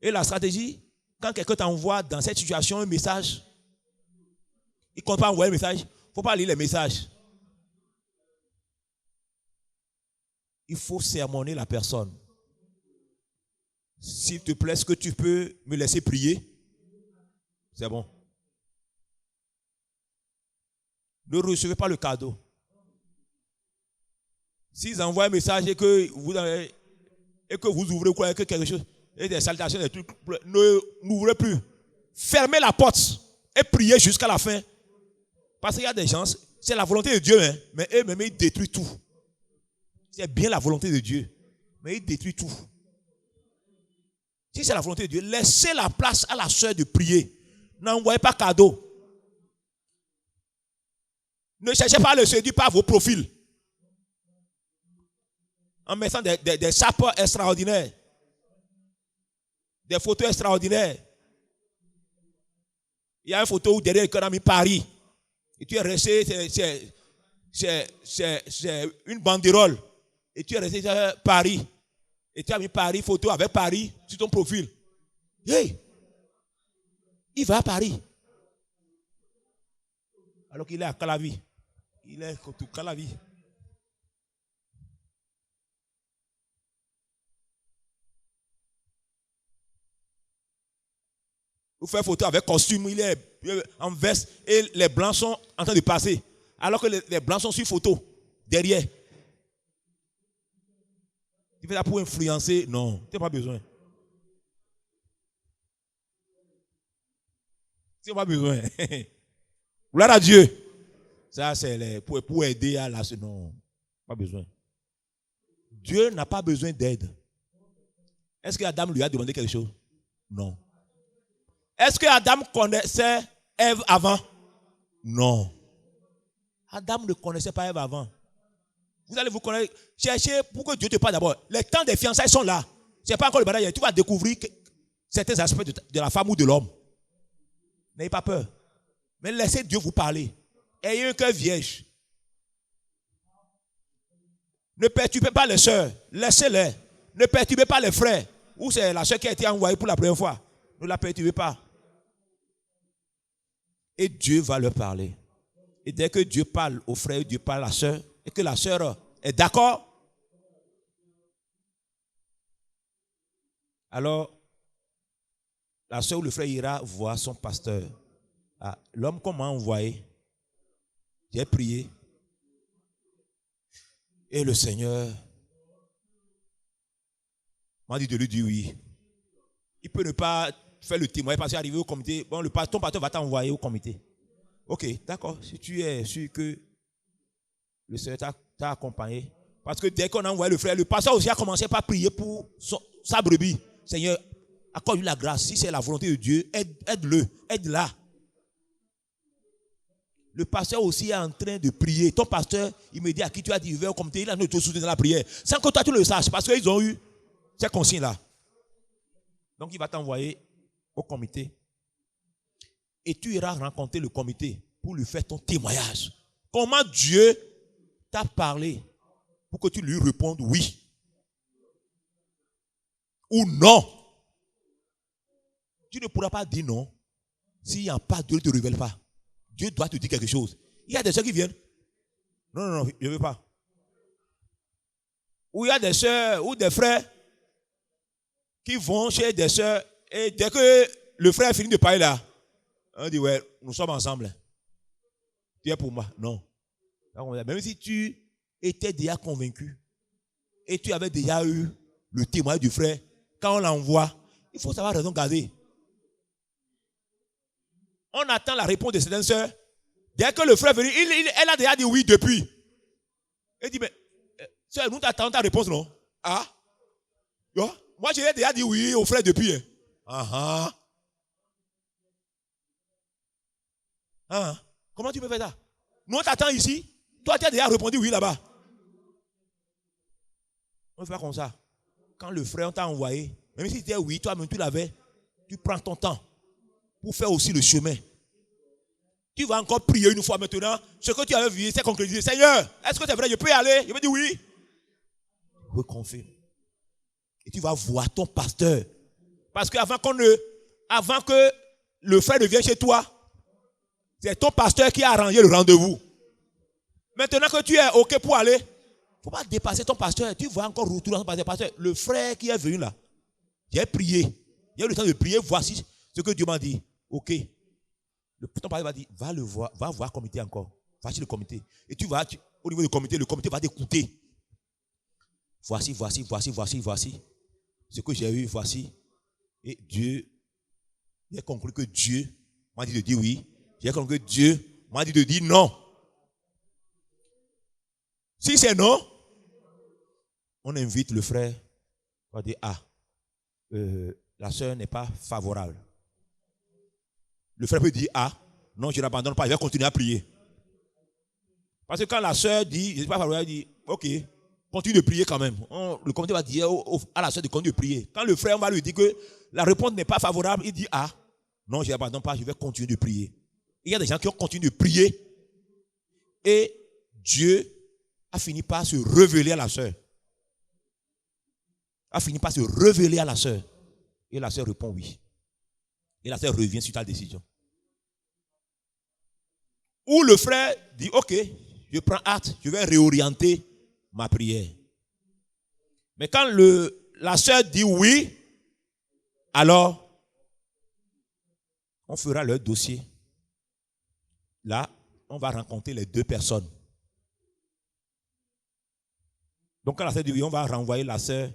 Et la stratégie, quand quelqu'un t'envoie dans cette situation un message, il ne compte pas envoyer un message, il ne faut pas lire les messages. Il faut sermonner la personne. S'il te plaît, est-ce que tu peux me laisser prier? C'est bon. Ne recevez pas le cadeau. S'ils envoient un message et que vous ouvrez quoi, que quelque chose, et des salutations, des trucs, n'ouvrez plus. Fermez la porte et priez jusqu'à la fin. Parce qu'il y a des gens, c'est la volonté de Dieu, hein, mais eux-mêmes, ils détruisent tout. C'est bien la volonté de Dieu, mais ils détruisent tout. Si c'est la volonté de Dieu, laissez la place à la sœur de prier. N'envoyez pas cadeau. Ne cherchez pas à le séduire par vos profils. En mettant des sapes extraordinaires. Des photos extraordinaires. Il y a une photo où derrière on a mis Paris. Et tu es resté, c'est une banderole. Et tu es resté sur Paris. Et tu as mis Paris, photo avec Paris sur ton profil. Hey! Il va à Paris. Alors qu'il est à Calavi. Il est à Calavi. Vous faites photo avec costume, il est en veste et les blancs sont en train de passer. Alors que les blancs sont sur photo, derrière. Tu fais ça pour influencer? Non, tu n'as pas besoin. Tu n'as pas besoin. Gloire à Dieu. Ça, c'est pour aider à la... Non, pas besoin. Dieu n'a pas besoin d'aide. Est-ce que Adam lui a demandé quelque chose? Non. Est-ce que Adam connaissait Ève avant? Non. Adam ne connaissait pas Ève avant. Vous allez vous connaître. Cherchez pour que Dieu te parle d'abord. Les temps des fiançailles sont là. Ce n'est pas encore le mariage. Tu vas découvrir certains aspects de la femme ou de l'homme. N'ayez pas peur. Mais laissez Dieu vous parler. Ayez un cœur vierge. Ne perturbez pas les sœurs. Laissez-les. Ne perturbez pas les frères. Ou c'est la sœur qui a été envoyée pour la première fois. Ne la perturbez pas. Et Dieu va leur parler. Et dès que Dieu parle au frère, Dieu parle à la sœur, et que la sœur est d'accord, alors la sœur ou le frère ira voir son pasteur. Ah, l'homme qu'on m'a envoyé, j'ai prié. Et le Seigneur m'a dit de lui dire oui. Il peut ne pas faire le témoignage parce qu'il est arrivé au comité. Bon, ton pasteur va t'envoyer au comité. Ok, d'accord. Si tu es sûr que le Seigneur t'a accompagné. Parce que dès qu'on a envoyé le frère, le pasteur aussi a commencé par prier pour sa brebis. Seigneur, accorde-lui la grâce. Si c'est la volonté de Dieu, aide-le, aide-la. Le pasteur aussi est en train de prier. Ton pasteur, il me dit à qui tu as dit, il veut au comité, il a te soutenir dans la prière. Sans que toi tu le saches, parce qu'ils ont eu ces consignes-là. Donc il va t'envoyer au comité. Et tu iras rencontrer le comité pour lui faire ton témoignage. Comment Dieu t'a parlé pour que tu lui répondes oui ou non. Tu ne pourras pas dire non s'il n'y a pas, Dieu ne te révèle pas. Dieu doit te dire quelque chose. Il y a des soeurs qui viennent. Non, je ne veux pas. Ou il y a des soeurs ou des frères qui vont chez des soeurs et dès que le frère finit de parler là, on dit ouais, nous sommes ensemble. Tu es pour moi. Non. Même si tu étais déjà convaincu et tu avais déjà eu le témoignage du frère, quand on l'envoie, il faut savoir raison garder. On attend la réponse de certaines sœurs. Dès que le frère est venu, elle a déjà dit oui depuis. Elle dit, mais sœur, nous t'attendons ta réponse, non? Ah? Yo? Moi, j'ai déjà dit oui au frère depuis. Comment tu peux faire ça? Nous, on t'attend ici. Toi, tu as déjà répondu oui là-bas. On ne fait pas comme ça. Quand le frère t'a envoyé, même si tu es oui, toi-même tu l'avais, tu prends ton temps pour faire aussi le chemin. Tu vas encore prier une fois maintenant. Ce que tu avais vu, c'est concrétisé. Seigneur, est-ce que c'est vrai? Je peux y aller? Je vais dire oui. Reconfirme. Et tu vas voir ton pasteur. Parce qu'avant que le frère ne vienne chez toi, c'est ton pasteur qui a arrangé le rendez-vous. Maintenant que tu es OK pour aller, il ne faut pas dépasser ton pasteur. Tu vas encore retourner à ton pasteur. Le frère qui est venu là, j'ai prié. Il y a eu le temps de prier. Voici ce que Dieu m'a dit. OK. Ton pasteur va dire, va le voir, va voir le comité encore. Va chez le comité. Et tu vas au niveau du comité, le comité va t'écouter. Voici ce que j'ai eu, voici. Et Dieu, j'ai conclu que Dieu m'a dit de dire oui. J'ai conclu que Dieu m'a dit de dire non. Si c'est non, on invite le frère. On va dire, la sœur n'est pas favorable. Le frère peut dire, non, je n'abandonne pas, je vais continuer à prier. Parce que quand la sœur dit, je ne suis pas favorable, elle dit, OK, continue de prier quand même. Le comité va dire à la sœur de continuer de prier. Quand le frère va lui dire que la réponse n'est pas favorable, il dit, non, je n'abandonne pas, je vais continuer de prier. Il y a des gens qui ont continué de prier et Dieu a fini par se révéler à la sœur. Et la sœur répond oui. Et la sœur revient sur ta décision. Ou le frère dit, OK, je prends acte, je vais réorienter ma prière. Mais quand la sœur dit oui, alors on fera leur dossier. Là, on va rencontrer les deux personnes. Donc quand la sœur dit oui, on va renvoyer la sœur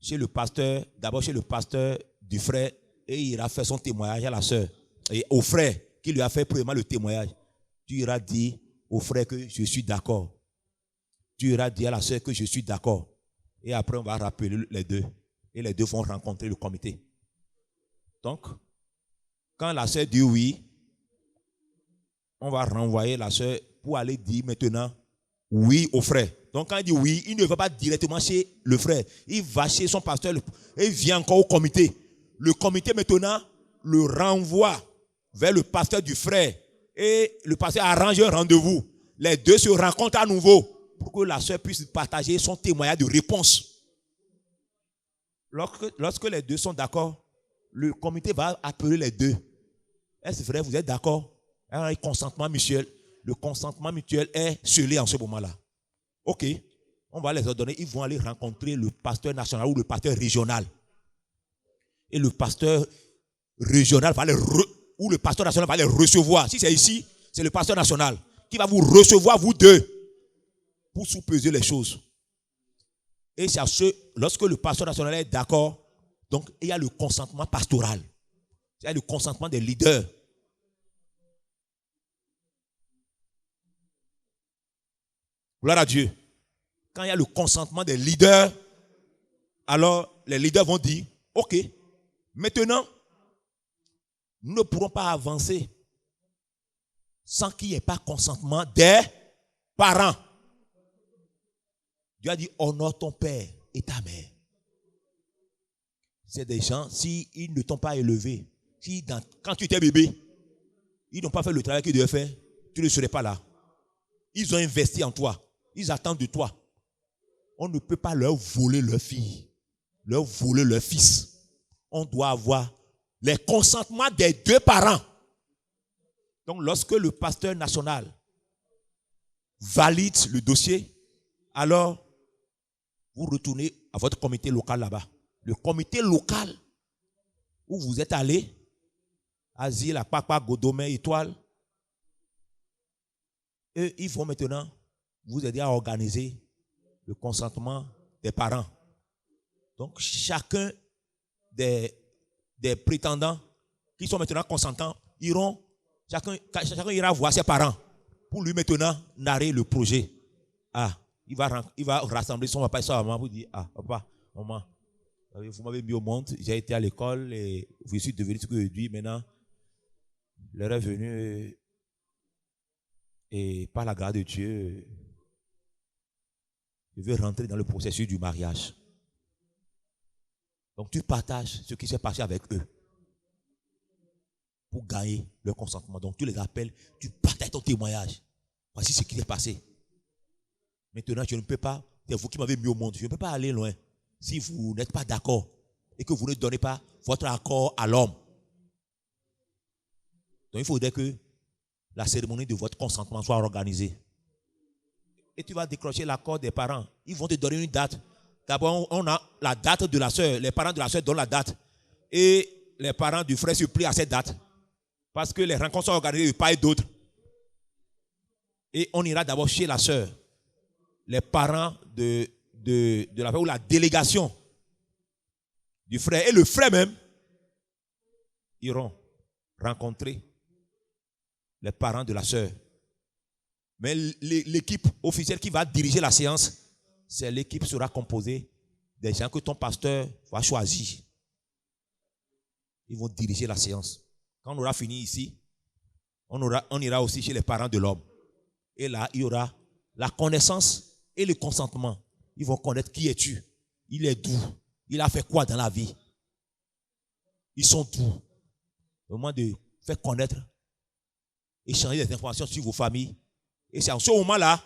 chez le pasteur, d'abord chez le pasteur du frère, et il ira faire son témoignage à la sœur. Et au frère qui lui a fait premièrement le témoignage, tu iras dire au frère que je suis d'accord. Tu iras dire à la sœur que je suis d'accord. Et après on va rappeler les deux. Et les deux vont rencontrer le comité. Donc, quand la sœur dit oui, on va renvoyer la sœur pour aller dire maintenant oui au frère. Donc quand il dit oui, il ne va pas directement chez le frère. Il va chez son pasteur et il vient encore au comité. Le comité maintenant le renvoie vers le pasteur du frère. Et le pasteur arrange un rendez-vous. Les deux se rencontrent à nouveau pour que la sœur puisse partager son témoignage de réponse. Lorsque les deux sont d'accord, le comité va appeler les deux. Est-ce vrai, vous êtes d'accord? Un consentement mutuel. Le consentement mutuel est scellé en ce moment-là. OK, on va les ordonner. Ils vont aller rencontrer le pasteur national ou le pasteur régional. Et le pasteur régional va ou le pasteur national va les recevoir. Si c'est ici, c'est le pasteur national qui va vous recevoir, vous deux, pour sous-peser les choses. Et c'est lorsque le pasteur national est d'accord, donc il y a le consentement pastoral. Il y a le consentement des leaders. Gloire à Dieu. Quand il y a le consentement des leaders, alors les leaders vont dire, OK, maintenant, nous ne pourrons pas avancer sans qu'il n'y ait pas consentement des parents. Dieu a dit, honore ton père et ta mère. C'est des gens, s'ils ne t'ont pas élevé, quand tu étais bébé, ils n'ont pas fait le travail qu'ils devaient faire, tu ne serais pas là. Ils ont investi en toi. Ils attendent de toi. On ne peut pas leur voler leur fille, leur voler leur fils. On doit avoir les consentements des deux parents. Donc, lorsque le pasteur national valide le dossier, alors vous retournez à votre comité local là-bas. Le comité local où vous êtes allé, Asile, Akpakpa, Godomé, Étoile, eux, ils vont maintenant vous aider à organiser le consentement des parents. Donc, chacun des prétendants qui sont maintenant consentants chacun ira voir ses parents pour lui maintenant narrer le projet. Il va rassembler son papa et sa maman pour dire, papa, maman, vous m'avez mis au monde, j'ai été à l'école et je suis devenu ce que je dis. Maintenant, l'heure est venue et par la grâce de Dieu, je veux rentrer dans le processus du mariage. Donc tu partages ce qui s'est passé avec eux pour gagner leur consentement. Donc tu les appelles, tu partages ton témoignage. Voici ce qui s'est passé. Maintenant, je ne peux pas, c'est vous qui m'avez mis au monde, je ne peux pas aller loin si vous n'êtes pas d'accord et que vous ne donnez pas votre accord à l'homme. Donc il faudrait que la cérémonie de votre consentement soit organisée. Et tu vas décrocher l'accord des parents. Ils vont te donner une date. D'abord, on a la date de la sœur. Les parents de la sœur donnent la date. Et les parents du frère se plient à cette date. Parce que les rencontres sont organisées de part et d'autre. Et on ira d'abord chez la sœur. Les parents de la femme ou la délégation du frère et le frère même iront rencontrer les parents de la sœur. Mais l'équipe officielle qui va diriger la séance, l'équipe sera composée des gens que ton pasteur va choisir. Ils vont diriger la séance. Quand on aura fini ici, on ira aussi chez les parents de l'homme. Et là, il y aura la connaissance et le consentement. Ils vont connaître qui es-tu. Il est d'où. Il a fait quoi dans la vie. Ils sont d'où. Au moment de faire connaître, échanger des informations sur vos familles. Et c'est en ce moment-là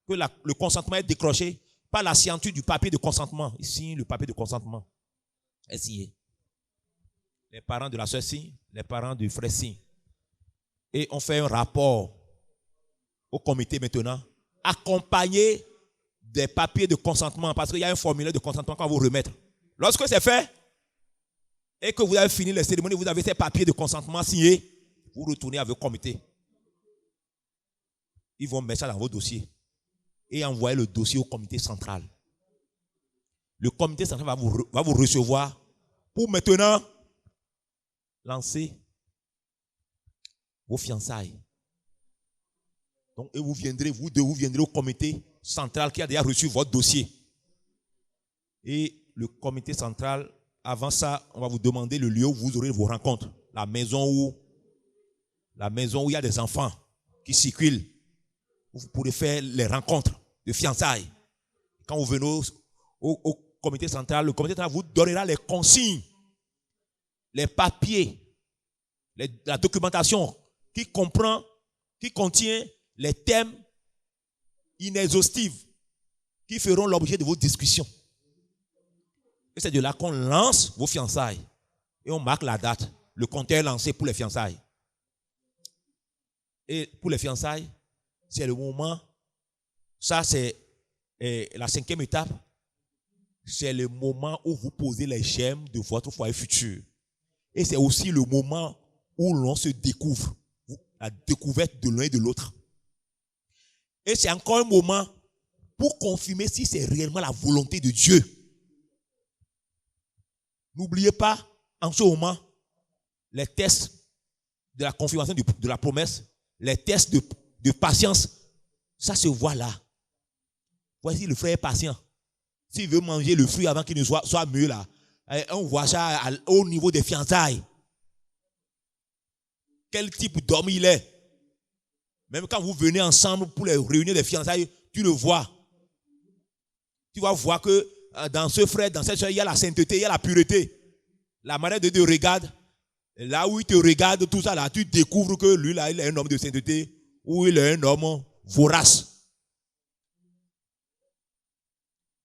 que le consentement est décroché par la signature du papier de consentement. Ici, le papier de consentement est signé. Les parents de la sœur signent, les parents du frère signent. Et on fait un rapport au comité maintenant, accompagné des papiers de consentement, parce qu'il y a un formulaire de consentement qu'on va vous remettre. Lorsque c'est fait, et que vous avez fini les cérémonies, vous avez ces papiers de consentement signés, vous retournez avec le comité. Ils vont mettre ça dans vos dossiers et envoyer le dossier au comité central. Le comité central va vous recevoir pour maintenant lancer vos fiançailles. Donc, et vous viendrez au comité central qui a déjà reçu votre dossier. Et le comité central, avant ça, on va vous demander le lieu où vous aurez vos rencontres. La maison où il y a des enfants qui circulent. Vous pourrez faire les rencontres de fiançailles. Quand vous venez au comité central, le comité central vous donnera les consignes, les papiers, la documentation qui contient les thèmes inexhaustifs qui feront l'objet de vos discussions. Et c'est de là qu'on lance vos fiançailles. Et on marque la date. Le compteur est lancé pour les fiançailles. Et pour les fiançailles, c'est le moment, ça c'est la 5e étape, c'est le moment où vous posez les gemmes de votre foyer futur. Et c'est aussi le moment où l'on se découvre, la découverte de l'un et de l'autre. Et c'est encore un moment pour confirmer si c'est réellement la volonté de Dieu. N'oubliez pas, en ce moment, les tests de la confirmation de la promesse, les tests de patience, ça se voit là. Voici le frère est patient. S'il veut manger le fruit avant qu'il ne soit mûr là, on voit ça au niveau des fiançailles. Quel type d'homme il est. Même quand vous venez ensemble pour les réunions des fiançailles, tu le vois. Tu vas voir que dans ce frère, dans cette soeur, il y a la sainteté, il y a la pureté. La manière de te regarder, là où il te regarde, tout ça, là, tu découvres que lui, là, il est un homme de sainteté ou il est un homme vorace.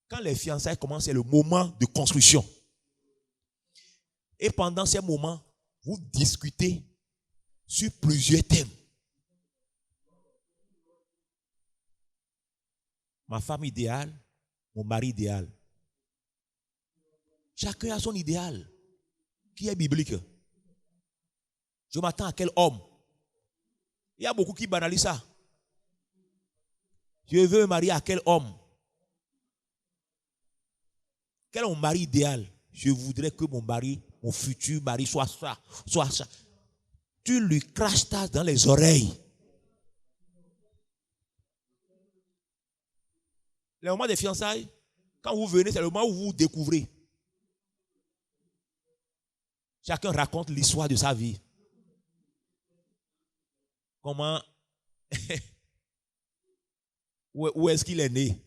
Quand les fiançailles commencent, c'est le moment de construction. Et pendant ces moments, vous discutez sur plusieurs thèmes. Ma femme idéale, mon mari idéal. Chacun a son idéal qui est biblique. Je m'attends à quel homme? Il y a beaucoup qui banalisent ça. Je veux me marier à quel homme? Quel est mon mari idéal? Je voudrais que mon mari, mon futur mari soit ça, soit ça. Tu lui craches ça dans les oreilles. Le moment des fiançailles, quand vous venez, c'est le moment où vous vous découvrez. Chacun raconte l'histoire de sa vie. Comment, où est-ce qu'il est né?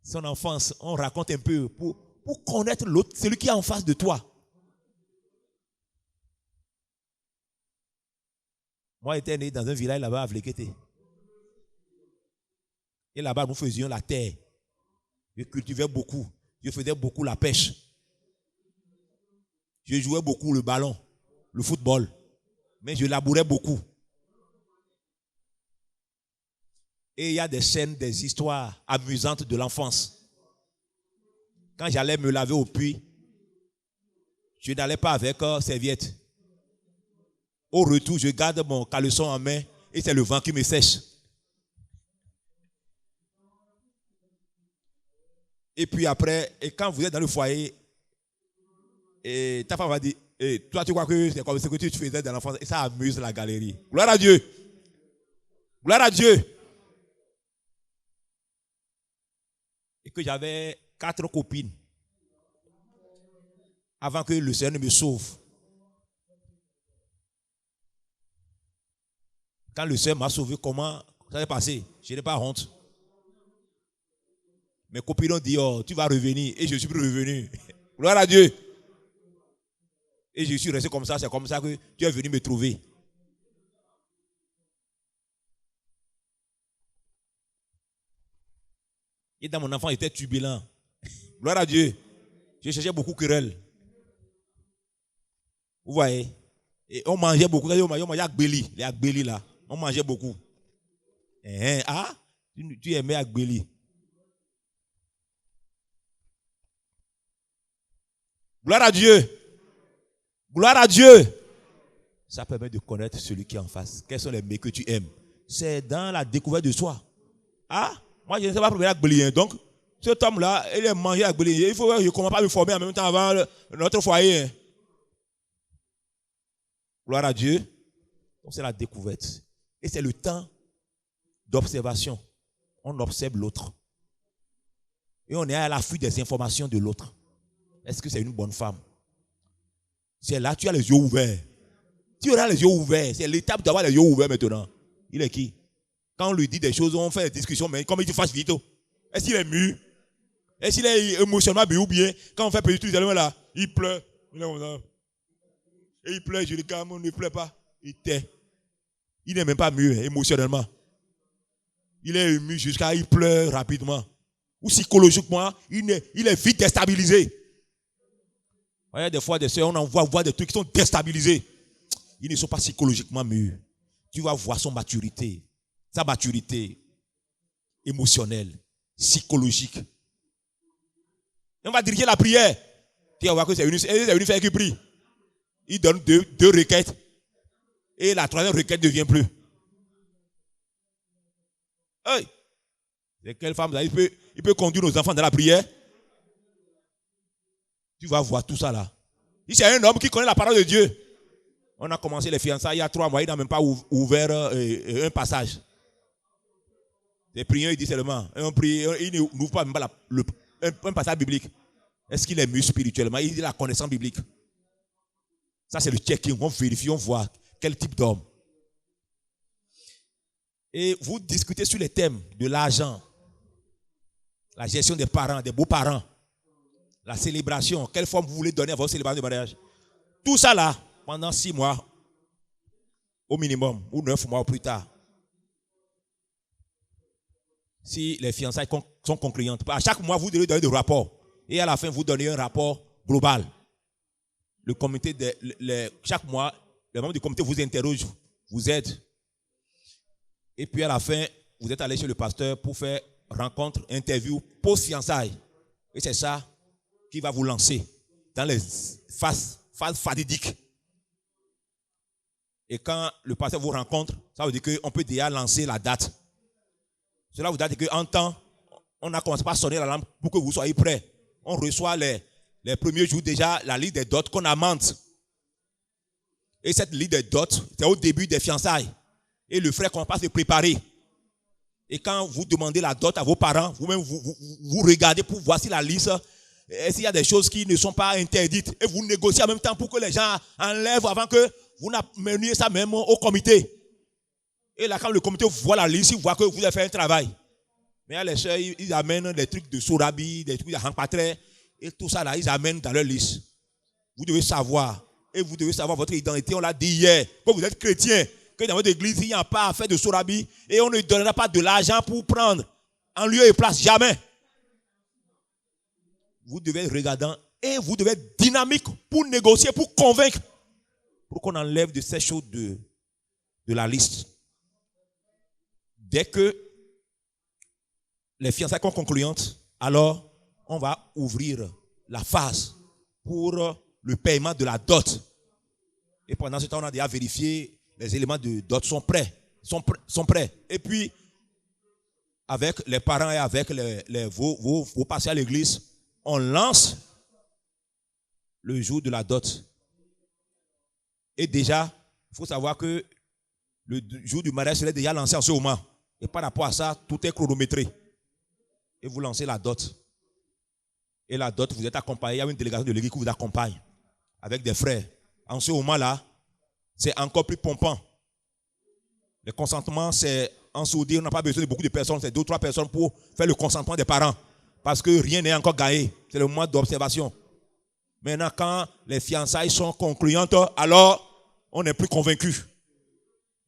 Son enfance, on raconte un peu pour connaître l'autre, celui qui est en face de toi. Moi, j'étais né dans un village là-bas à Vlekete. Et là-bas, nous faisions la terre. Je cultivais beaucoup. Je faisais beaucoup la pêche. Je jouais beaucoup le ballon, le football. Mais je labourais beaucoup. Et il y a des scènes, des histoires amusantes de l'enfance. Quand j'allais me laver au puits, je n'allais pas avec serviette. Au retour, je garde mon caleçon en main et c'est le vent qui me sèche. Et puis après, et quand vous êtes dans le foyer, et ta femme va dire, toi tu crois que c'est comme ce que tu faisais dans l'enfance, et ça amuse la galerie. Gloire à Dieu. Gloire à Dieu. Et que j'avais 4 copines avant que le Seigneur ne me sauve. Quand le Seigneur m'a sauvé, comment ça s'est passé? Je n'ai pas honte. Mes copines ont dit, oh, tu vas revenir. Et je suis revenu. Gloire à Dieu. Et je suis resté comme ça. C'est comme ça que tu es venu me trouver. Et dans mon enfant, il était turbulent. Gloire à Dieu. Je cherchais beaucoup querelle. Vous voyez? Et on mangeait beaucoup. On mangeait agbeli. Les agbeli là. On mangeait beaucoup. Ah? Tu aimais agbeli. Gloire à Dieu. Gloire à Dieu. Ça permet de connaître celui qui est en face. Quels sont les mecs que tu aimes? C'est dans la découverte de soi. Ah? Moi, je ne sais pas préparer agbeli. Donc, cet homme-là, il aime manger agbeli. Il faut que je ne commence pas à me former en même temps avant notre foyer. Gloire à Dieu. Donc, c'est la découverte. Et c'est le temps d'observation. On observe l'autre. Et on est à l'affût des informations de l'autre. Est-ce que c'est une bonne femme? C'est là, tu as les yeux ouverts. Tu auras les yeux ouverts. C'est l'étape d'avoir les yeux ouverts maintenant. Il est qui? Quand on lui dit des choses, on fait des discussions, mais comme il te fasse vite. Est-ce qu'il est mûr? Est-ce qu'il est émotionnellement bien ou bien? Quand on fait petit tout là, il pleure. Et il pleure, je dis quand on ne pleure pas. Il tait. Il n'est même pas mûr émotionnellement. Il est ému jusqu'à il pleure rapidement. Ou psychologiquement, il est vite déstabilisé. Il y a des fois, des soeurs, on en voit voir des trucs qui sont déstabilisés. Ils ne sont pas psychologiquement mûrs. Tu vas voir sa maturité émotionnelle, psychologique. Et on va diriger la prière. Tu vas voir que c'est une femme qui prie. Il donne deux requêtes. Et la troisième requête ne vient plus. Hey! C'est quelle femme là? Il peut conduire nos enfants dans la prière. Tu vas voir tout ça là. Si c'est un homme qui connaît la parole de Dieu. On a commencé les fiançailles il y a 3 mois. Il n'a même pas ouvert un passage. Les prières, il dit seulement. Il n'ouvre pas même pas un passage biblique. Est-ce qu'il est mieux spirituellement? Il dit la connaissance biblique. Ça, c'est le checking. On vérifie, on voit quel type d'homme. Et vous discutez sur les thèmes de l'argent, la gestion des parents, des beaux-parents, la célébration, quelle forme vous voulez donner à votre célébration de mariage. Tout ça là, pendant 6 mois au minimum, ou 9 mois plus tard. Si les fiançailles sont concluantes. À chaque mois, vous devez donner des rapports. Et à la fin, vous donnez un rapport global. Le comité, chaque mois, les membres du comité vous interrogent, vous aident. Et puis à la fin, vous êtes allé chez le pasteur pour faire rencontre, interview, post-fiançailles. Et c'est ça qui va vous lancer dans les phases fatidiques. Et quand le pasteur vous rencontre, ça veut dire qu'on peut déjà lancer la date. Cela vous dit qu'en temps, on a commencé par sonner la lampe pour que vous soyez prêts. On reçoit les premiers jours déjà la liste des dots qu'on amende. Et cette liste des dots, c'est au début des fiançailles. Et le frère commence à se préparer. Et quand vous demandez la dot à vos parents, vous-même, vous regardez pour voir si la liste, s'il y a des choses qui ne sont pas interdites. Et vous négociez en même temps pour que les gens enlèvent avant que vous n'ameniez ça même au comité. Et là, quand le comité voit la liste, il voit que vous avez fait un travail. Mais là, les soeurs, ils amènent des trucs de sorabi, des trucs de hankpatre, et tout ça là, ils amènent dans leur liste. Vous devez savoir. Et vous devez savoir votre identité. On l'a dit hier, que vous êtes chrétien, que dans votre église, il n'y a pas à faire de sorabi, et on ne donnera pas de l'argent pour prendre en lieu et place. Jamais. Vous devez être regardant et vous devez être dynamique pour négocier, pour convaincre, pour qu'on enlève de ces choses de la liste. Dès que les fiançailles sont concluantes, alors on va ouvrir la phase pour le paiement de la dot. Et pendant ce temps, on a déjà vérifié les éléments de dot sont prêts. Et puis, avec les parents et avec vos passés à l'église, on lance le jour de la dot. Et déjà, il faut savoir que le jour du mariage serait déjà lancé en ce moment. Et par rapport à ça, tout est chronométré. Et vous lancez la dot. Et la dot, vous êtes accompagné. Il y a une délégation de l'église qui vous accompagne avec des frères. En ce moment-là, c'est encore plus pompant. Le consentement, c'est en soudé. On n'a pas besoin de beaucoup de personnes. C'est 2 ou 3 personnes pour faire le consentement des parents. Parce que rien n'est encore gagné. C'est le moment d'observation. Maintenant, quand les fiançailles sont concluantes, alors on n'est plus convaincu.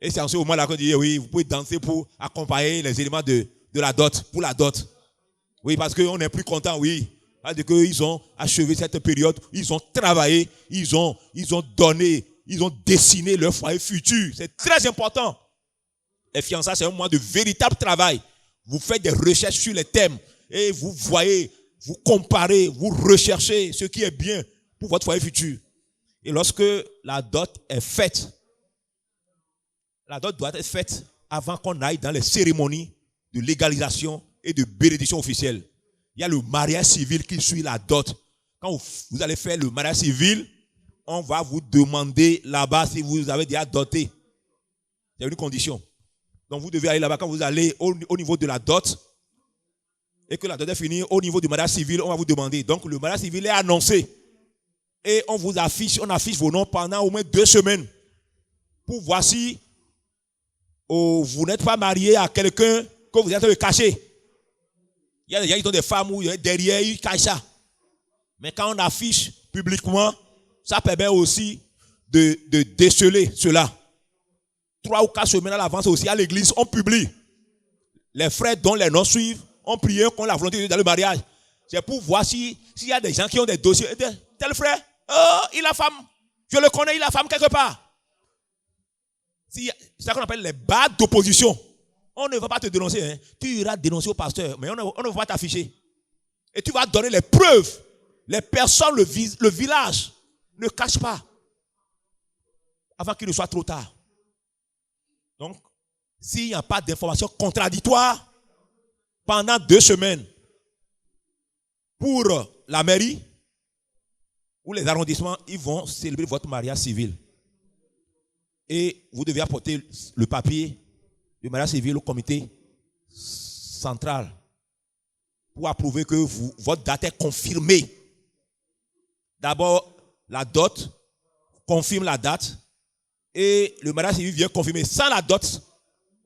Et c'est en ce moment-là qu'on dit, oui, vous pouvez danser pour accompagner les éléments de la dot, pour la dot. Oui, parce qu'on n'est plus content, oui. Parce qu'ils ont achevé cette période, ils ont travaillé, ils ont donné, ils ont dessiné leur foyer futur. C'est très important. Les fiançailles, c'est un moment de véritable travail. Vous faites des recherches sur les thèmes et vous voyez, vous comparez, vous recherchez ce qui est bien pour votre foyer futur. Et lorsque la dot est faite, la dot doit être faite avant qu'on aille dans les cérémonies de légalisation et de bénédiction officielle. Il y a le mariage civil qui suit la dot. Quand vous allez faire le mariage civil, on va vous demander là-bas si vous avez déjà doté. C'est une condition. Donc vous devez aller là-bas quand vous allez au niveau de la dot et que la dot est finie, au niveau du mariage civil, on va vous demander. Donc le mariage civil est annoncé et on affiche vos noms pendant au moins 2 semaines pour voir si vous n'êtes pas marié à quelqu'un que vous êtes en train de cacher. Il y a des gens qui ont des femmes où derrière, ils cachent ça. Mais quand on affiche publiquement, ça permet aussi de déceler cela. 3 ou 4 semaines à l'avance aussi, à l'église, on publie. Les frères dont les noms suivent, ont prié contre la volonté de Dieu dans le mariage. C'est pour voir s'il y a des gens qui ont des dossiers. Tel frère, il a femme. Je le connais, il a femme quelque part. C'est ça qu'on appelle les bas d'opposition. On ne va pas te dénoncer. Hein. Tu iras dénoncer au pasteur, mais on ne va pas t'afficher. Et tu vas donner les preuves. Les personnes, le village, ne cachent pas. Avant qu'il ne soit trop tard. Donc, s'il n'y a pas d'informations contradictoires, pendant 2 semaines, pour la mairie ou les arrondissements, ils vont célébrer votre mariage civil. Et vous devez apporter le papier du mariage civil au comité central pour approuver que votre date est confirmée. D'abord, la dot confirme la date et le mariage civil vient confirmer. Sans la dot,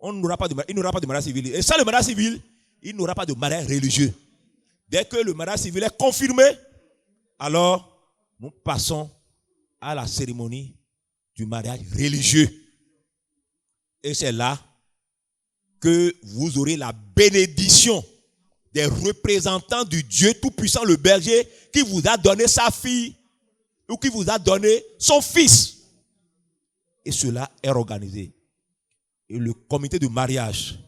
il n'aura pas de mariage civil. Et sans le mariage civil, il n'aura pas de mariage religieux. Dès que le mariage civil est confirmé, alors nous passons à la cérémonie du mariage religieux. Et c'est là que vous aurez la bénédiction des représentants du Dieu Tout-Puissant, le berger, qui vous a donné sa fille ou qui vous a donné son fils. Et cela est organisé. Et le comité de mariage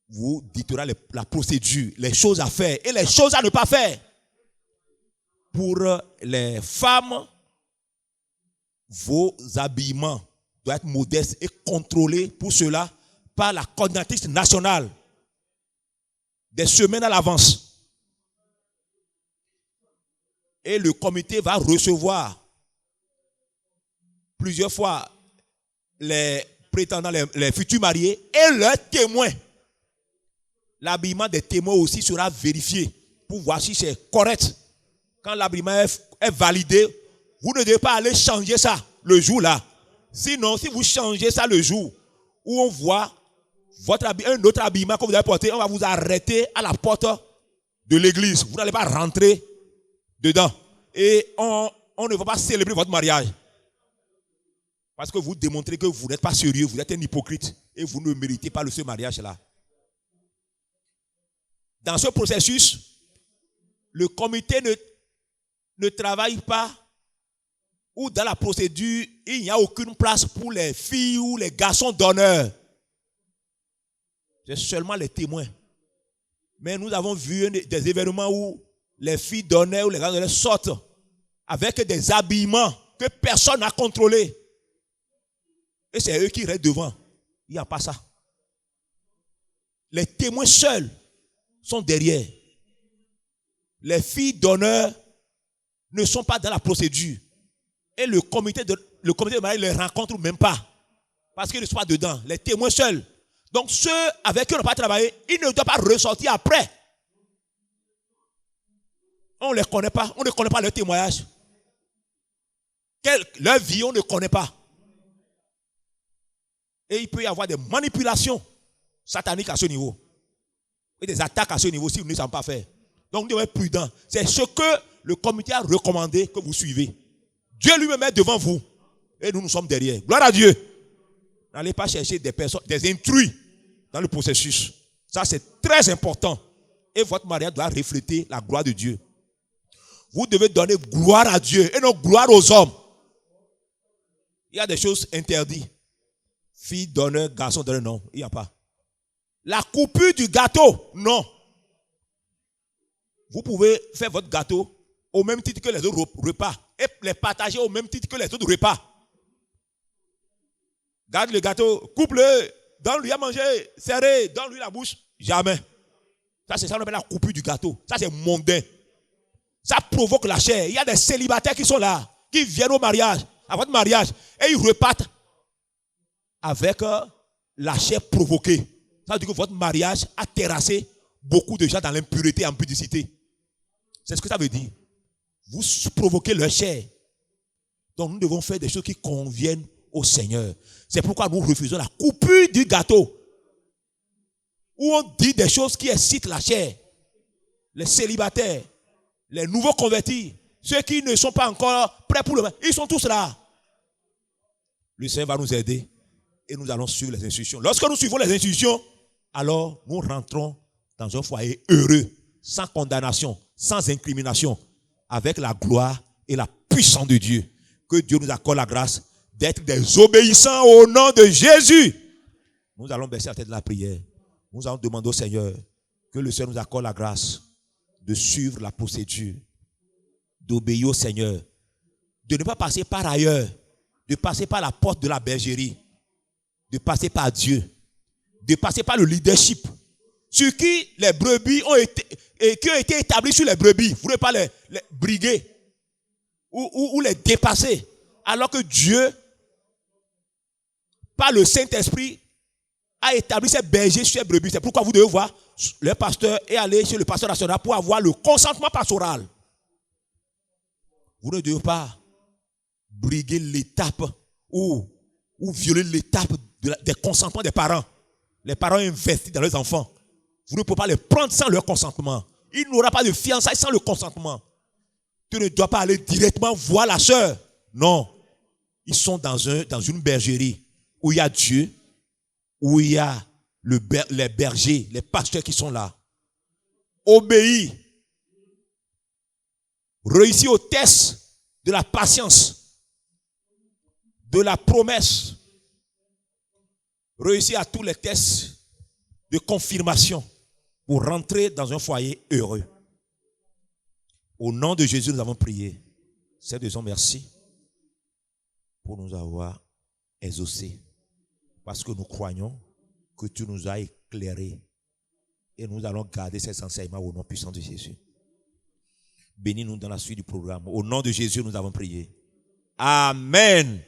vous dictera la procédure, les choses à faire et les choses à ne pas faire. Pour les femmes, vos habillements doivent être modestes et contrôlés pour cela par la coordinatrice nationale des semaines à l'avance. Et le comité va recevoir plusieurs fois les prétendants, les futurs mariés et leurs témoins. L'habillement des témoins aussi sera vérifié pour voir si c'est correct. Quand l'habillement est validé, vous ne devez pas aller changer ça le jour-là. Sinon, si vous changez ça le jour où on voit un autre habillement que vous avez porté, on va vous arrêter à la porte de l'église. Vous n'allez pas rentrer dedans. Et on ne va pas célébrer votre mariage. Parce que vous démontrez que vous n'êtes pas sérieux, vous êtes un hypocrite. Et vous ne méritez pas ce mariage-là. Dans ce processus, le comité ne travaille pas, ou dans la procédure, il n'y a aucune place pour les filles ou les garçons d'honneur. C'est seulement les témoins. Mais nous avons vu des événements où les filles d'honneur ou les garçons d'honneur sortent avec des habillements que personne n'a contrôlés. Et c'est eux qui restent devant. Il n'y a pas ça. Les témoins seuls sont derrière. Les filles d'honneur ne sont pas dans la procédure. Et le comité de mariage ne les rencontre même pas. Parce qu'ils ne sont pas dedans. Les témoins seuls. Donc ceux avec qui on n'a pas travaillé, ils ne doivent pas ressortir après. On ne les connaît pas. On ne connaît pas leur témoignage. Leur vie, on ne connaît pas. Et il peut y avoir des manipulations sataniques à ce niveau. Et des attaques à ce niveau si vous ne savez pas faire. Donc, vous devez être prudent. C'est ce que le comité a recommandé que vous suivez. Dieu lui-même est devant vous. Et nous sommes derrière. Gloire à Dieu. N'allez pas chercher des personnes, des intrus dans le processus. Ça, c'est très important. Et votre mariage doit refléter la gloire de Dieu. Vous devez donner gloire à Dieu et non gloire aux hommes. Il y a des choses interdites. Fille d'honneur, garçon d'honneur, non. Il n'y a pas. La coupure du gâteau, non. Vous pouvez faire votre gâteau au même titre que les autres repas et les partager au même titre que les autres repas. Garde le gâteau, coupe-le, donne-lui à manger, serré, donne-lui la bouche. Jamais. Ça, c'est ça qu'on appelle la coupure du gâteau. Ça, c'est mondain. Ça provoque la chair. Il y a des célibataires qui sont là, qui viennent au mariage, à votre mariage, et ils repartent avec la chair provoquée. Ça veut dire que votre mariage a terrassé beaucoup de gens dans l'impureté et l'impudicité. C'est ce que ça veut dire. Vous provoquez leur chair. Donc nous devons faire des choses qui conviennent au Seigneur. C'est pourquoi nous refusons la coupure du gâteau. Où on dit des choses qui excitent la chair. Les célibataires, les nouveaux convertis, ceux qui ne sont pas encore prêts pour le mariage, ils sont tous là. Le Seigneur va nous aider et nous allons suivre les instructions. Lorsque nous suivons les instructions, alors nous rentrons dans un foyer heureux, sans condamnation, sans incrimination, avec la gloire et la puissance de Dieu. Que Dieu nous accorde la grâce d'être des obéissants au nom de Jésus. Nous allons baisser la tête de la prière. Nous allons demander au Seigneur que le Seigneur nous accorde la grâce de suivre la procédure, d'obéir au Seigneur, de ne pas passer par ailleurs, de passer par la porte de la bergerie, de passer par Dieu, de passer par le leadership, sur qui les brebis ont été établis sur les brebis. Vous ne pouvez pas les briguer ou les dépasser, alors que Dieu, par le Saint-Esprit, a établi ces bergers sur les brebis. C'est pourquoi vous devez voir le pasteur et aller chez le pasteur national pour avoir le consentement pastoral. Vous ne devez pas briguer l'étape ou violer l'étape des consentements des parents. Les parents investissent dans leurs enfants. Vous ne pouvez pas les prendre sans leur consentement. Il n'aura pas de fiançailles sans le consentement. Tu ne dois pas aller directement voir la sœur. Non. Ils sont dans une bergerie où il y a Dieu, où il y a les bergers, les pasteurs qui sont là. Obéis. Réussis au test de la patience, de la promesse. Réussis à tous les tests de confirmation pour rentrer dans un foyer heureux. Au nom de Jésus, nous avons prié. Seigneur, disons merci pour nous avoir exaucés. Parce que nous croyons que tu nous as éclairés. Et nous allons garder ces enseignements au nom puissant de Jésus. Bénis-nous dans la suite du programme. Au nom de Jésus, nous avons prié. Amen.